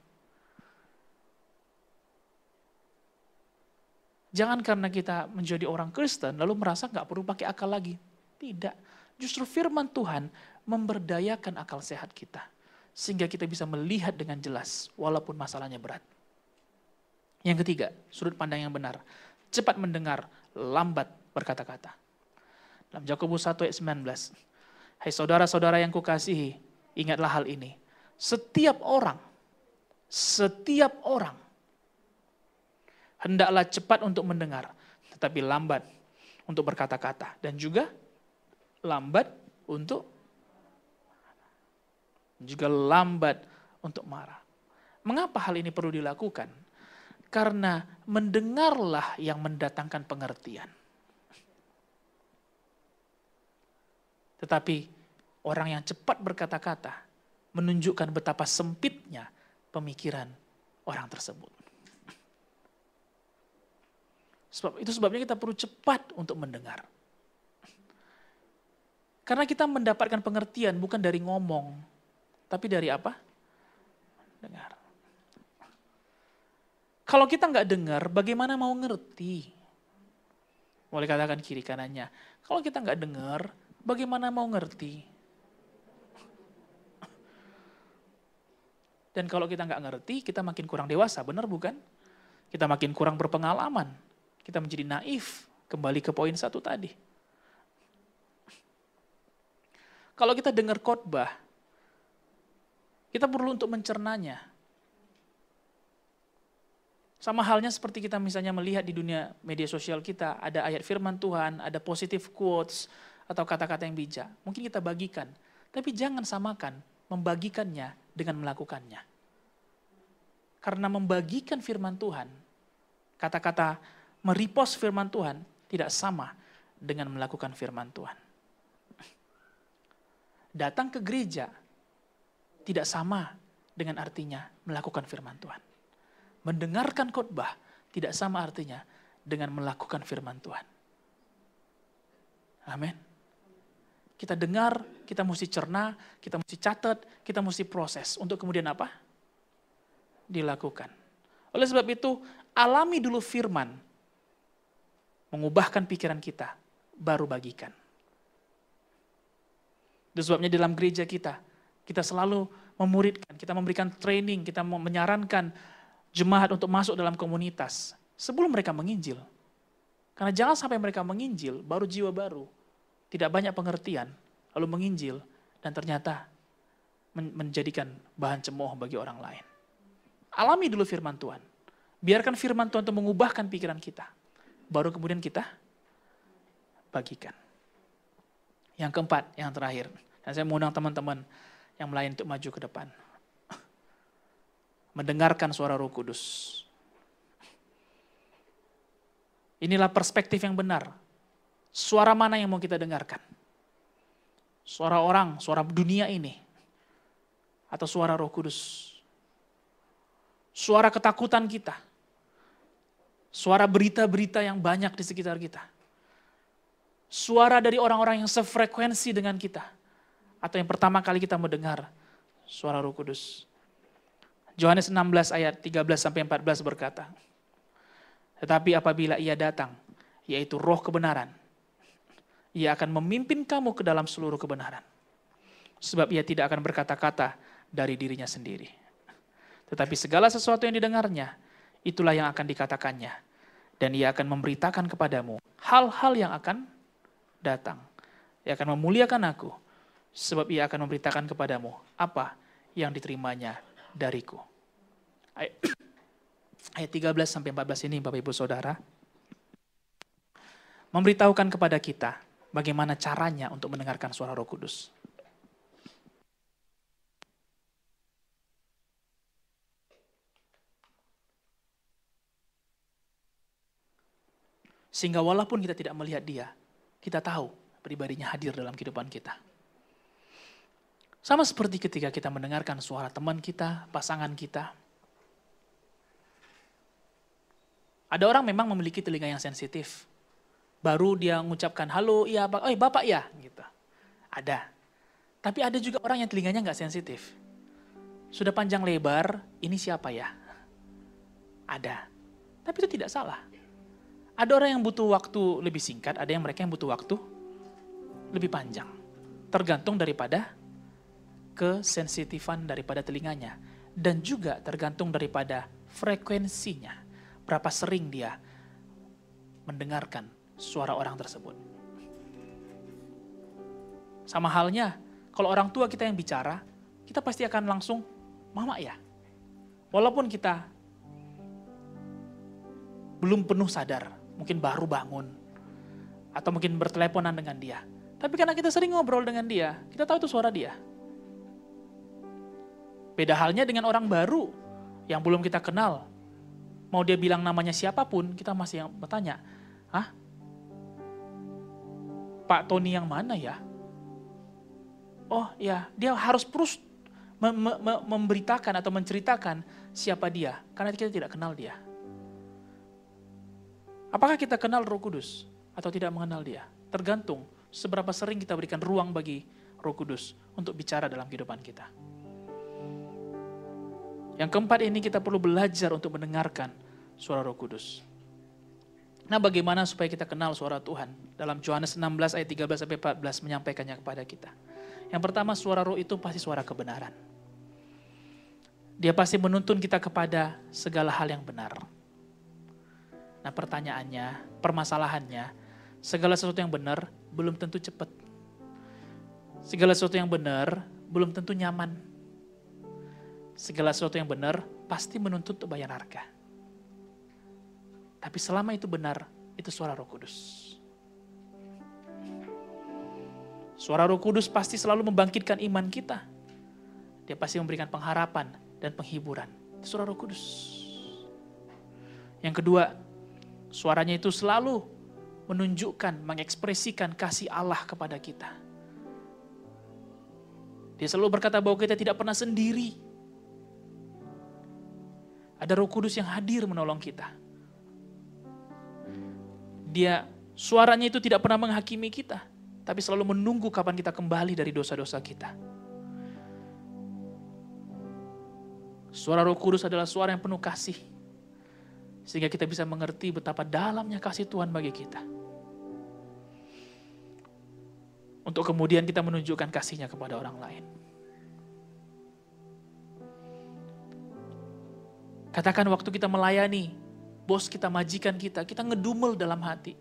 Jangan karena kita menjadi orang Kristen lalu merasa nggak perlu pakai akal lagi. Tidak. Justru firman Tuhan memberdayakan akal sehat kita. Sehingga kita bisa melihat dengan jelas walaupun masalahnya berat. Yang ketiga, sudut pandang yang benar. Cepat mendengar, lambat berkata-kata. Dalam Yakobus 1 ayat 19. Hai saudara-saudara yang kukasihi, ingatlah hal ini. Setiap orang hendaklah cepat untuk mendengar, tetapi lambat untuk berkata-kata. Dan juga lambat untuk marah. Mengapa hal ini perlu dilakukan? Karena mendengarlah yang mendatangkan pengertian. Tetapi orang yang cepat berkata-kata menunjukkan betapa sempitnya pemikiran orang tersebut. Itu sebabnya kita perlu cepat untuk mendengar. Karena kita mendapatkan pengertian bukan dari ngomong, tapi dari apa? Dengar. Kalau kita nggak dengar, bagaimana mau ngerti? Boleh katakan kiri kanannya. Kalau kita nggak dengar, bagaimana mau ngerti? Dan kalau kita nggak ngerti, kita makin kurang dewasa, benar bukan? Kita makin kurang berpengalaman. Kita menjadi naif. Kembali ke poin 1 tadi. Kalau kita dengar khotbah, kita perlu untuk mencernanya. Sama halnya seperti kita misalnya melihat di dunia media sosial kita, ada ayat firman Tuhan, ada positive quotes, atau kata-kata yang bijak. Mungkin kita bagikan, tapi jangan samakan membagikannya dengan melakukannya. Karena membagikan firman Tuhan, kata-kata merepost firman Tuhan tidak sama dengan melakukan firman Tuhan. Datang ke gereja tidak sama dengan artinya melakukan firman Tuhan. Mendengarkan khotbah tidak sama artinya dengan melakukan firman Tuhan. Amin. Kita dengar, kita mesti cerna, kita mesti catat, kita mesti proses. Untuk kemudian apa? Dilakukan. Oleh sebab itu, alami dulu firman. Mengubahkan pikiran kita, baru bagikan. Itu sebabnya dalam gereja kita selalu memuridkan, kita memberikan training, kita menyarankan jemaat untuk masuk dalam komunitas sebelum mereka menginjil. Karena jangan sampai mereka menginjil, baru jiwa baru, tidak banyak pengertian, lalu menginjil, dan ternyata menjadikan bahan cemooh bagi orang lain. Alami dulu firman Tuhan. Biarkan firman Tuhan untuk mengubahkan pikiran kita. Baru kemudian kita bagikan. Yang keempat, yang terakhir. Dan saya mengundang teman-teman yang lain untuk maju ke depan. Mendengarkan suara Roh Kudus. Inilah perspektif yang benar. Suara mana yang mau kita dengarkan? Suara orang, suara dunia ini. Atau suara Roh Kudus? Suara ketakutan kita. Suara berita-berita yang banyak di sekitar kita. Suara dari orang-orang yang sefrekuensi dengan kita. Atau yang pertama kali kita mendengar suara Roh Kudus. Yohanes 16 ayat 13-14 berkata, tetapi apabila ia datang, yaitu roh kebenaran, ia akan memimpin kamu ke dalam seluruh kebenaran. Sebab ia tidak akan berkata-kata dari dirinya sendiri. Tetapi segala sesuatu yang didengarnya, itulah yang akan dikatakannya. Dan ia akan memberitakan kepadamu hal-hal yang akan datang. Ia akan memuliakan aku, sebab ia akan memberitakan kepadamu apa yang diterimanya dariku. Ayat 13-14 ini Bapak Ibu Saudara memberitahukan kepada kita bagaimana caranya untuk mendengarkan suara Roh Kudus. Sehingga walaupun kita tidak melihat dia, kita tahu pribadinya hadir dalam kehidupan kita. Sama seperti ketika kita mendengarkan suara teman kita, pasangan kita. Ada orang memang memiliki telinga yang sensitif. Baru dia mengucapkan, halo, iya, bapak ya, gitu. Ada. Tapi ada juga orang yang telinganya nggak sensitif. Sudah panjang lebar, ini siapa ya? Ada. Tapi itu tidak salah. Ada orang yang butuh waktu lebih singkat, ada yang mereka yang butuh waktu lebih panjang. Tergantung daripada kesensitifan daripada telinganya. Dan juga tergantung daripada frekuensinya. Berapa sering dia mendengarkan suara orang tersebut. Sama halnya, kalau orang tua kita yang bicara, kita pasti akan langsung, mama ya. Walaupun kita belum penuh sadar, mungkin baru bangun, atau mungkin berteleponan dengan dia. Tapi karena kita sering ngobrol dengan dia, kita tahu itu suara dia. Beda halnya dengan orang baru yang belum kita kenal. Mau dia bilang namanya siapapun, kita masih yang bertanya, hah? Pak Tony yang mana ya? Oh ya, dia harus terus memberitakan atau menceritakan siapa dia, karena kita tidak kenal dia. Apakah kita kenal Roh Kudus atau tidak mengenal dia? Tergantung seberapa sering kita berikan ruang bagi Roh Kudus untuk bicara dalam kehidupan kita. Yang keempat ini kita perlu belajar untuk mendengarkan suara Roh Kudus. Nah, bagaimana supaya kita kenal suara Tuhan? Dalam Yohanes 16 ayat 13-14 menyampaikannya kepada kita. Yang pertama, suara Roh itu pasti suara kebenaran. Dia pasti menuntun kita kepada segala hal yang benar. Nah, pertanyaannya, permasalahannya, segala sesuatu yang benar belum tentu cepat. Segala sesuatu yang benar belum tentu nyaman. Segala sesuatu yang benar pasti menuntut untuk bayar harga. Tapi selama itu benar, itu suara Roh Kudus. Suara Roh Kudus pasti selalu membangkitkan iman kita. Dia pasti memberikan pengharapan dan penghiburan. Itu suara Roh Kudus. Yang kedua, suaranya itu selalu menunjukkan, mengekspresikan kasih Allah kepada kita. Dia selalu berkata bahwa kita tidak pernah sendiri. Ada Roh Kudus yang hadir menolong kita. Dia, suaranya itu tidak pernah menghakimi kita, tapi selalu menunggu kapan kita kembali dari dosa-dosa kita. Suara Roh Kudus adalah suara yang penuh kasih, sehingga kita bisa mengerti betapa dalamnya kasih Tuhan bagi kita. Untuk kemudian kita menunjukkan kasihnya kepada orang lain. Katakan waktu kita melayani, bos kita, majikan kita ngedumel dalam hati.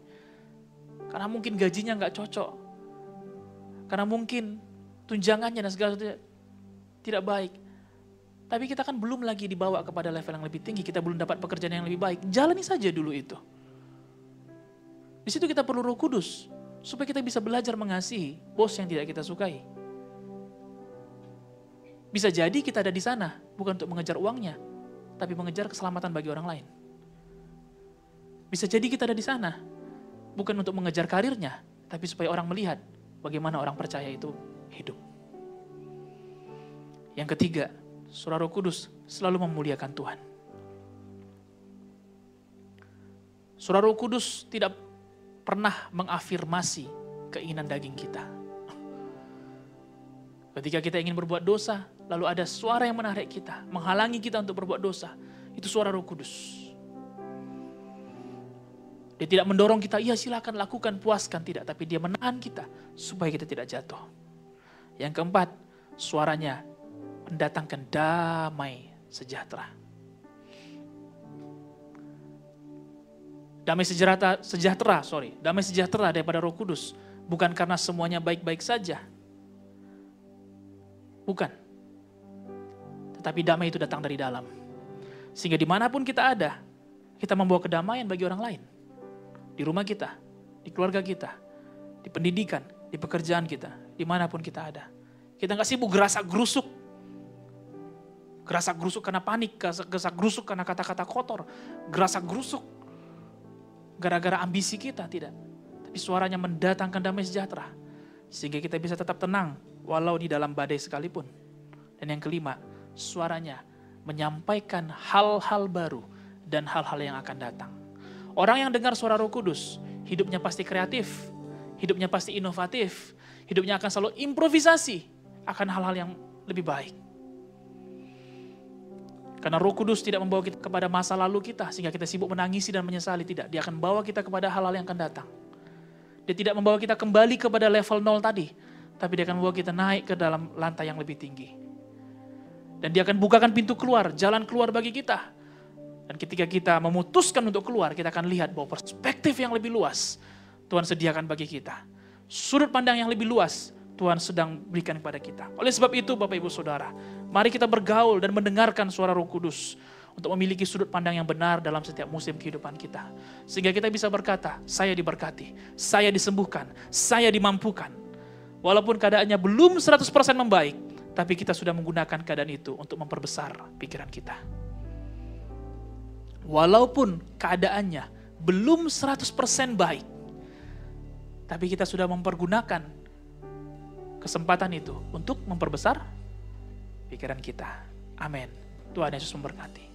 Karena mungkin gajinya gak cocok. Karena mungkin tunjangannya dan segala sesuatu tidak baik. Tapi kita kan belum lagi dibawa kepada level yang lebih tinggi, kita belum dapat pekerjaan yang lebih baik. Jalani saja dulu itu. Di situ kita perlu Roh Kudus, supaya kita bisa belajar mengasihi bos yang tidak kita sukai. Bisa jadi kita ada di sana, bukan untuk mengejar uangnya, tapi mengejar keselamatan bagi orang lain. Bisa jadi kita ada di sana, bukan untuk mengejar karirnya, tapi supaya orang melihat bagaimana orang percaya itu hidup. Yang ketiga, suara Roh Kudus selalu memuliakan Tuhan. Suara Roh Kudus tidak pernah mengafirmasi keinginan daging kita. Ketika kita ingin berbuat dosa, lalu ada suara yang menarik kita, menghalangi kita untuk berbuat dosa. Itu suara Roh Kudus. Dia tidak mendorong kita, iya silakan lakukan, puaskan, tidak. Tapi dia menahan kita supaya kita tidak jatuh. Yang keempat, suaranya mendatangkan damai sejahtera. Damai sejahtera daripada Roh Kudus. Bukan karena semuanya baik-baik saja. Bukan. Tetapi damai itu datang dari dalam. Sehingga dimanapun kita ada, kita membawa kedamaian bagi orang lain. Di rumah kita, di keluarga kita, di pendidikan, di pekerjaan kita, dimanapun kita ada. Kita gak sibuk gerasak-gerusuk. Gerasak-gerusuk karena panik, gerasak-gerusuk karena kata-kata kotor, gerasak-gerusuk gara-gara ambisi kita, tidak. Tapi suaranya mendatangkan damai sejahtera. Sehingga kita bisa tetap tenang, walau di dalam badai sekalipun. Dan yang kelima, suaranya menyampaikan hal-hal baru dan hal-hal yang akan datang. Orang yang dengar suara Roh Kudus, hidupnya pasti kreatif, hidupnya pasti inovatif, hidupnya akan selalu improvisasi akan hal-hal yang lebih baik. Karena Roh Kudus tidak membawa kita kepada masa lalu kita, sehingga kita sibuk menangisi dan menyesali, tidak. Dia akan membawa kita kepada hal-hal yang akan datang. Dia tidak membawa kita kembali kepada level 0 tadi, tapi dia akan membawa kita naik ke dalam lantai yang lebih tinggi. Dan dia akan bukakan pintu keluar, jalan keluar bagi kita. Dan ketika kita memutuskan untuk keluar, kita akan lihat bahwa perspektif yang lebih luas Tuhan sediakan bagi kita. Sudut pandang yang lebih luas Tuhan sedang berikan kepada kita. Oleh sebab itu Bapak Ibu Saudara, mari kita bergaul dan mendengarkan suara Roh Kudus untuk memiliki sudut pandang yang benar dalam setiap musim kehidupan kita. Sehingga kita bisa berkata, saya diberkati, saya disembuhkan, saya dimampukan. Walaupun keadaannya belum 100% membaik, tapi kita sudah menggunakan keadaan itu untuk memperbesar pikiran kita. Walaupun keadaannya belum 100% baik, tapi kita sudah mempergunakan kesempatan itu untuk memperbesar pikiran kita. Amin. Tuhan Yesus memberkati.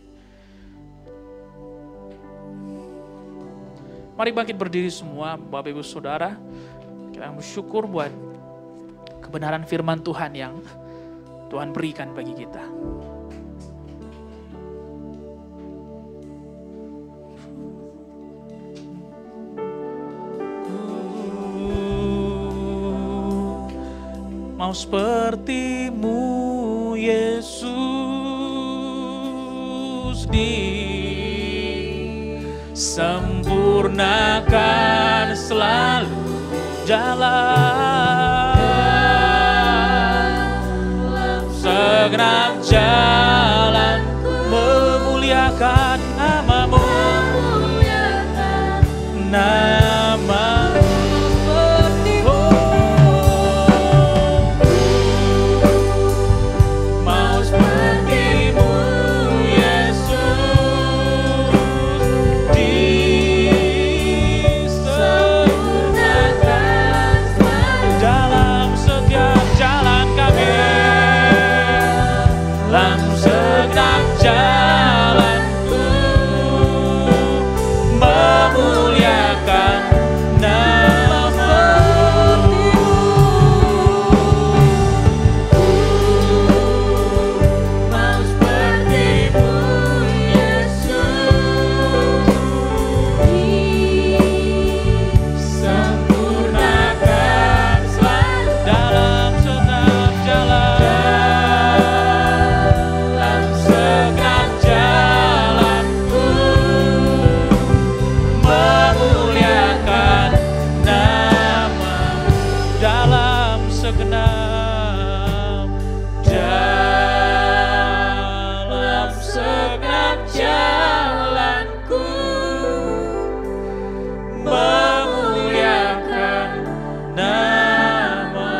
Mari bangkit berdiri semua Bapak Ibu Saudara. Kita bersyukur buat kebenaran firman Tuhan yang Tuhan berikan bagi kita. Mau sepertimu Yesus, disempurnakan selalu jalan. segenap jalan memuliakan namamu, namamu. Mau sepertimu Yesus, disempurnakan dalam setiap jalan kami, dalam segenap jalanku memuliakan namamu. Mau sepertimu Yesus, disempurnakan selalu dalam segenap jalan, dalam segenap jalanku memuliakan namamu, dalam segenap jalanku memuliakan namamu.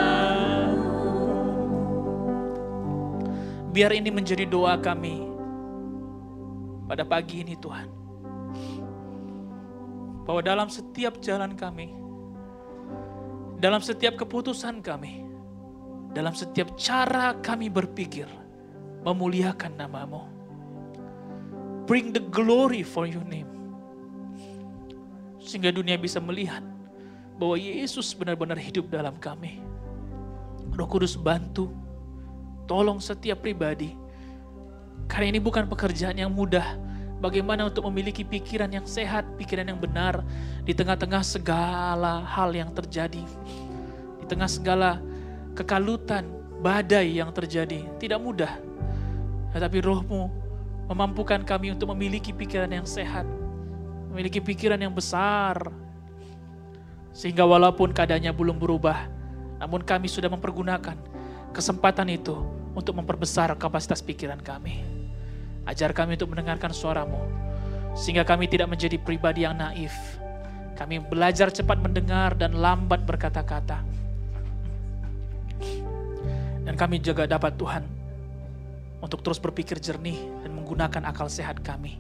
Biar ini menjadi doa kami pada pagi ini Tuhan, bahwa dalam setiap jalan kami, dalam setiap keputusan kami, dalam setiap cara kami berpikir, memuliakan namamu. Bring the glory for your name. Sehingga dunia bisa melihat bahwa Yesus benar-benar hidup dalam kami. Roh Kudus bantu, tolong setiap pribadi. Karena ini bukan pekerjaan yang mudah. Bagaimana untuk memiliki pikiran yang sehat, pikiran yang benar di tengah-tengah segala hal yang terjadi, di tengah segala kekalutan, badai yang terjadi. Tidak mudah, tetapi Roh-Mu memampukan kami untuk memiliki pikiran yang sehat, memiliki pikiran yang besar, sehingga walaupun keadaannya belum berubah, namun kami sudah mempergunakan kesempatan itu untuk memperbesar kapasitas pikiran kami. Ajar kami untuk mendengarkan suara-Mu, sehingga kami tidak menjadi pribadi yang naif. Kami belajar cepat mendengar dan lambat berkata-kata. Dan kami juga dapat Tuhan untuk terus berpikir jernih dan menggunakan akal sehat kami.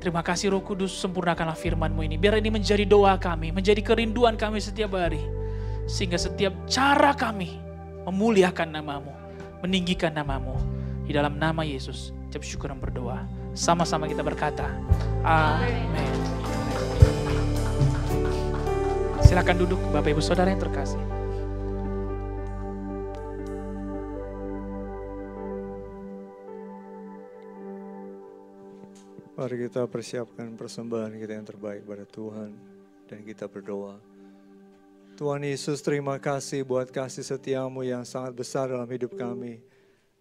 Terima kasih Roh Kudus, sempurnakanlah firman-Mu ini. Biar ini menjadi doa kami, menjadi kerinduan kami setiap hari. Sehingga setiap cara kami memuliakan nama-Mu, meninggikan nama-Mu. Di dalam nama Yesus, ucap syukur dan berdoa. Sama-sama kita berkata, amin. Silakan duduk Bapak Ibu Saudara yang terkasih. Mari kita persiapkan persembahan kita yang terbaik pada Tuhan dan kita berdoa. Tuhan Yesus, terima kasih buat kasih setia-Mu yang sangat besar dalam hidup kami.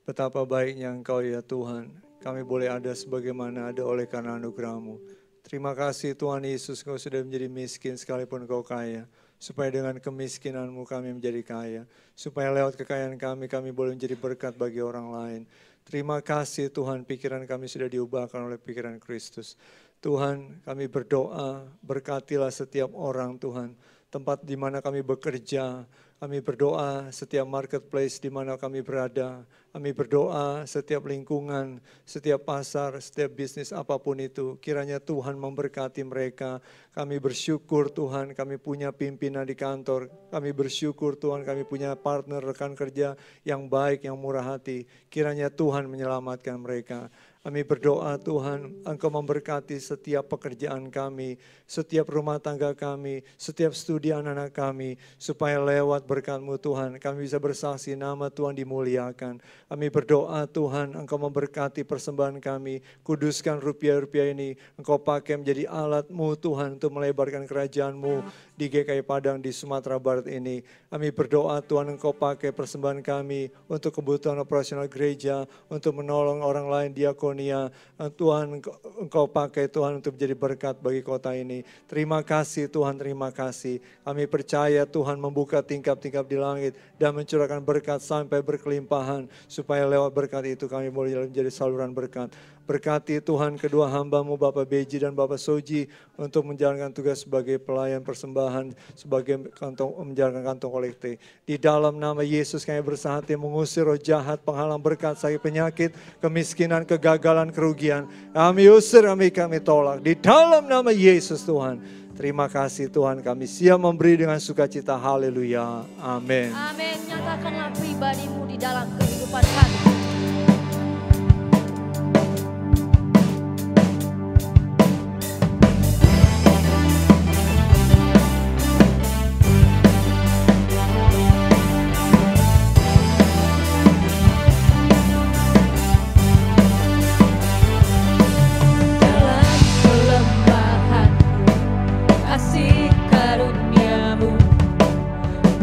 Betapa baiknya Engkau ya Tuhan. Kami boleh ada sebagaimana ada oleh karena anugerah-Mu. Terima kasih Tuhan Yesus, Engkau sudah menjadi miskin sekalipun Engkau kaya. Supaya dengan kemiskinan-Mu kami menjadi kaya. Supaya lewat kekayaan kami boleh menjadi berkat bagi orang lain. Terima kasih Tuhan, pikiran kami sudah diubahkan oleh pikiran Kristus. Tuhan, kami berdoa, berkatilah setiap orang Tuhan. Tempat di mana kami bekerja, kami berdoa setiap marketplace di mana kami berada. Kami berdoa setiap lingkungan, setiap pasar, setiap bisnis apapun itu. Kiranya Tuhan memberkati mereka. Kami bersyukur Tuhan, kami punya pimpinan di kantor. Kami bersyukur Tuhan, kami punya partner, rekan kerja yang baik, yang murah hati. Kiranya Tuhan menyelamatkan mereka. Kami berdoa Tuhan, Engkau memberkati setiap pekerjaan kami, setiap rumah tangga kami, setiap studi anak-anak kami, supaya lewat berkat-Mu Tuhan, kami bisa bersaksi nama Tuhan dimuliakan. Kami berdoa Tuhan, Engkau memberkati persembahan kami, kuduskan rupiah-rupiah ini, Engkau pakai menjadi alat-Mu Tuhan untuk melebarkan kerajaan-Mu di GKI Padang, di Sumatera Barat ini. Kami berdoa Tuhan, Engkau pakai persembahan kami untuk kebutuhan operasional gereja, untuk menolong orang lain, diakoni, Makedonia. Tuhan, Engkau pakai Tuhan untuk menjadi berkat bagi kota ini. Terima kasih Tuhan, terima kasih. Kami percaya Tuhan membuka tingkap-tingkap di langit dan mencurahkan berkat sampai berkelimpahan, supaya lewat berkat itu kami boleh menjadi saluran berkat. Berkati Tuhan kedua hamba-Mu Bapak Beji dan Bapak Soji untuk menjalankan tugas sebagai pelayan persembahan, sebagai menjalankan kantong kolektif. Di dalam nama Yesus kami bersahati mengusir roh jahat, penghalang berkat, sakit penyakit, kemiskinan, kegagalan, kerugian. Kami usir, kami tolak. Di dalam nama Yesus Tuhan. Terima kasih Tuhan, kami siap memberi dengan sukacita. Haleluya. Amin. Amin. Nyatakanlah pribadi-Mu di dalam kehidupan kami.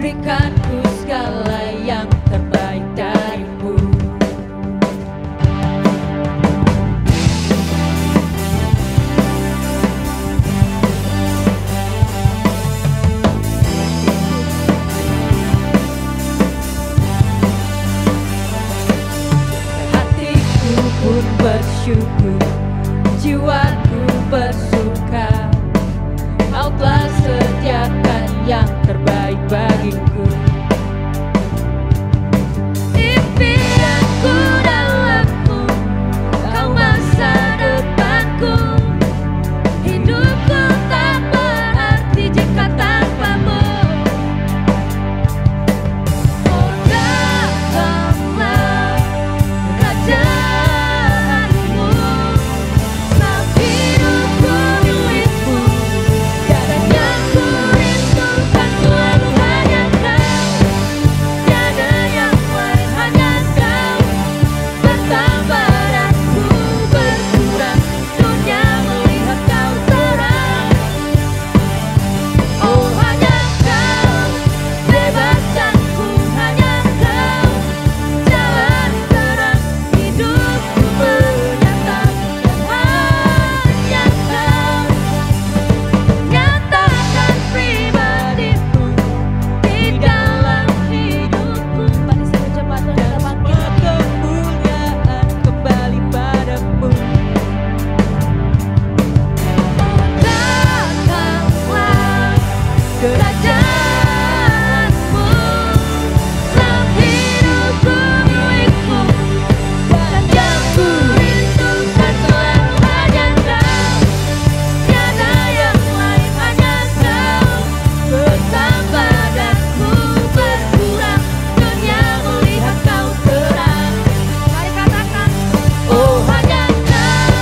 Berikanku segala yang terbaik dari-Mu. Hatiku pun bersyukur, jiwaku bersuka. Kau telah sediakan yang terbaik bagiku. Impianku dalamku, Kau masa depanku. Hidupku tak berarti jika tanpa-Mu. Oh datanglah kerajaan-Mu, sebab hidupku milik-Mu. Tiada yang ku rindukan selalu hanya Kau. Tiada yang lain hanya Kau. Bertambah dan ku berkurang, dunia melihat Kau terang. Oh hanya Kau, bebaskan ku hanya Kau. Jalan terang hidupku menyatakan hanya Kau. Nyatakan pribadi-Mu di dalam hidupku. Mari secepatnya kita bangkit. Kemuliaan kembali pada-Mu. Datanglah kerajaan-Mu, sebab hidupku milik-Mu. Dan yang ku rindukan selalu hanya Kau. Tiada yang lain hanya Kau. Bertambah dan ku berkurang, dunia melihat Kau terang. Mari katakan, oh hanya Kau,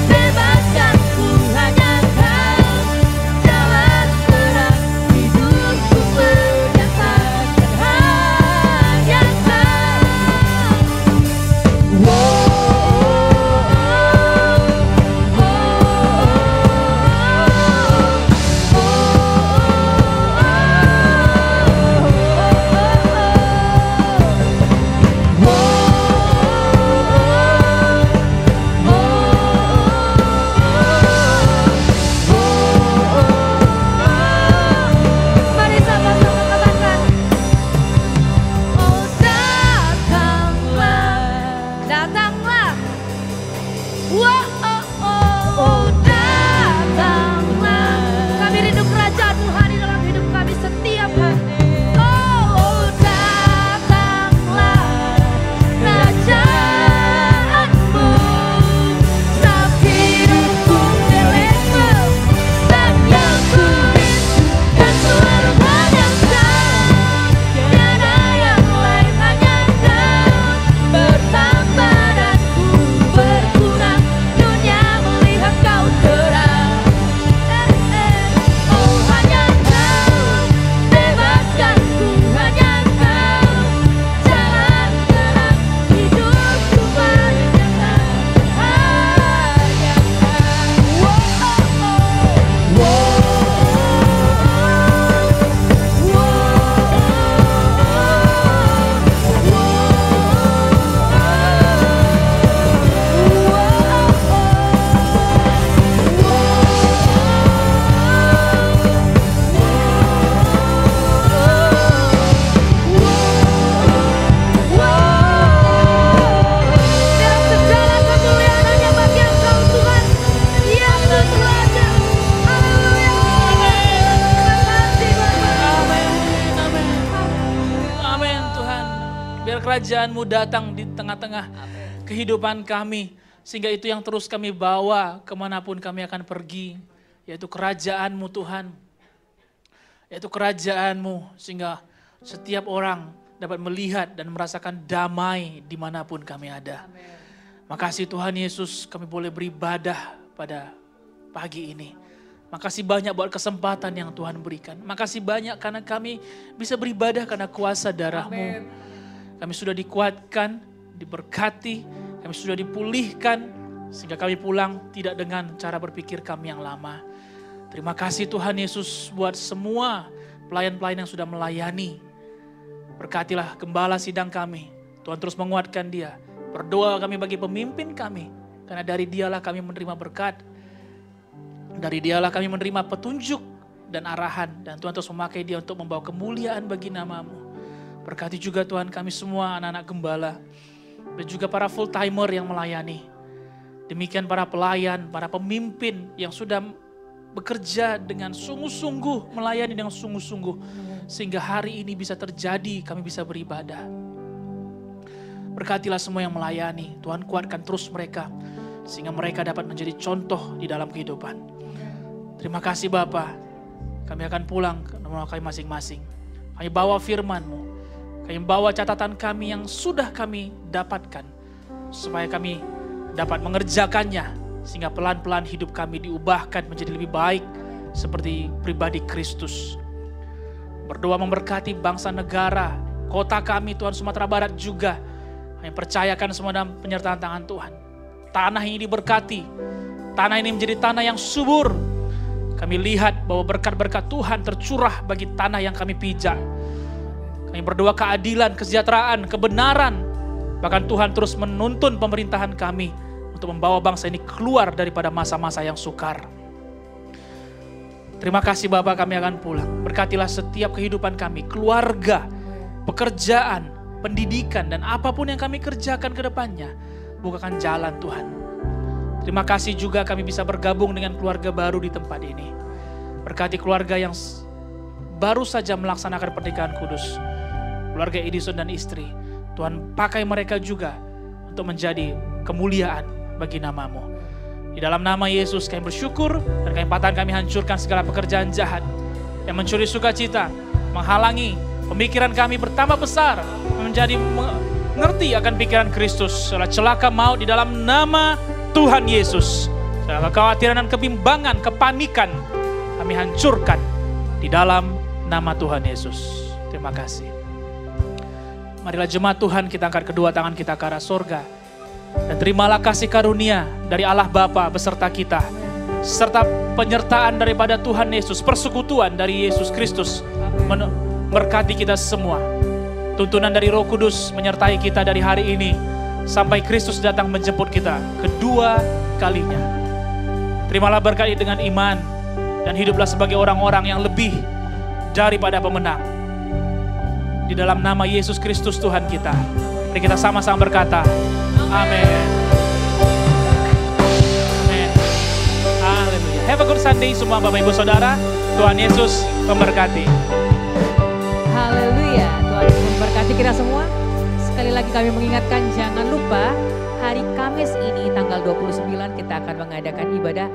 bebaskan ku hanya Kau. Jalan terang hidupku menyatakan hanya Kau. Mari sama-sama katakan, oh datanglah, datanglah. Wow, oh datanglah. Kami rindu kerajaan-Mu hari dalam hidup kami setiap hari. Oh datanglah kerajaan-Mu, sebab hidupku milik-Mu. Dan yang ku rindukan selalu hanya Kau. Tiada yang lain hanya Kau. Bertambah dan ku berkurang, dunia kerajaan-Mu datang di tengah-tengah kehidupan kami. Sehingga itu yang terus kami bawa kemanapun kami akan pergi. Yaitu kerajaan-Mu Tuhan. Yaitu kerajaan-Mu, sehingga setiap orang dapat melihat dan merasakan damai dimanapun kami ada. Makasih Tuhan Yesus, kami boleh beribadah pada pagi ini. Makasih banyak buat kesempatan yang Tuhan berikan. Makasih banyak karena kami bisa beribadah karena kuasa darah-Mu. Kami sudah dikuatkan, diberkati, kami sudah dipulihkan, sehingga kami pulang tidak dengan cara berpikir kami yang lama. Terima kasih Tuhan Yesus buat semua pelayan-pelayan yang sudah melayani. Berkatilah gembala sidang kami. Tuhan terus menguatkan dia. Berdoa kami bagi pemimpin kami. Karena dari dialah kami menerima berkat. Dari dialah kami menerima petunjuk dan arahan. Dan Tuhan terus memakai dia untuk membawa kemuliaan bagi nama-Mu. Berkati juga Tuhan kami semua anak-anak gembala. Dan juga para full timer yang melayani. Demikian para pelayan, para pemimpin yang sudah bekerja dengan sungguh-sungguh, melayani dengan sungguh-sungguh. Sehingga hari ini bisa terjadi, kami bisa beribadah. Berkatilah semua yang melayani, Tuhan kuatkan terus mereka. Sehingga mereka dapat menjadi contoh di dalam kehidupan. Terima kasih Bapa. Kami akan pulang ke rumah kami masing-masing. Kami bawa firman-Mu. Kami bawa catatan kami yang sudah kami dapatkan. Supaya kami dapat mengerjakannya. Sehingga pelan-pelan hidup kami diubahkan menjadi lebih baik seperti pribadi Kristus. Berdoa memberkati bangsa negara, kota kami Tuhan Sumatera Barat juga. Kami percayakan semua dalam penyertaan tangan Tuhan. Tanah ini diberkati, tanah ini menjadi tanah yang subur. Kami lihat bahwa berkat-berkat Tuhan tercurah bagi tanah yang kami pijak. Kami berdoa keadilan, kesejahteraan, kebenaran. Bahkan Tuhan terus menuntun pemerintahan kami untuk membawa bangsa ini keluar daripada masa-masa yang sukar. Terima kasih Bapak, kami akan pulang. Berkatilah setiap kehidupan kami, keluarga, pekerjaan, pendidikan, dan apapun yang kami kerjakan ke depannya. Bukakan jalan Tuhan. Terima kasih juga kami bisa bergabung dengan keluarga baru di tempat ini. Berkati keluarga yang baru saja melaksanakan pernikahan kudus. Keluarga Edison dan istri. Tuhan pakai mereka juga untuk menjadi kemuliaan bagi nama-Mu. Di dalam nama Yesus kami bersyukur dan kami hancurkan segala pekerjaan jahat yang mencuri sukacita, menghalangi pemikiran kami bertambah besar, menjadi mengerti akan pikiran Kristus. Segala celaka maut di dalam nama Tuhan Yesus. Segala kekhawatiran dan kebimbangan, kepanikan kami hancurkan di dalam nama Tuhan Yesus. Terima kasih. Marilah jemaat Tuhan kita angkat kedua tangan kita ke arah sorga. Dan terimalah kasih karunia dari Allah Bapa beserta kita. Serta penyertaan daripada Tuhan Yesus, persekutuan dari Yesus Kristus. Berkati kita semua. Tuntunan dari Roh Kudus menyertai kita dari hari ini. Sampai Kristus datang menjemput kita kedua kalinya. Terimalah berkat dengan iman. Dan hiduplah sebagai orang-orang yang lebih daripada pemenang. Di dalam nama Yesus Kristus Tuhan kita. Mari kita sama-sama berkata, amin. Amin. Haleluya. Have a good Sunday semua Bapak Ibu Saudara. Tuhan Yesus memberkati. Haleluya. Tuhan Yesus memberkati kita semua. Sekali lagi kami mengingatkan, jangan lupa hari Kamis ini tanggal 29 kita akan mengadakan ibadah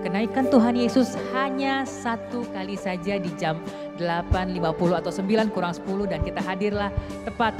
kenaikan Tuhan Yesus hanya satu kali saja di jam 8.50 atau 9 kurang 10 dan kita hadirlah tepat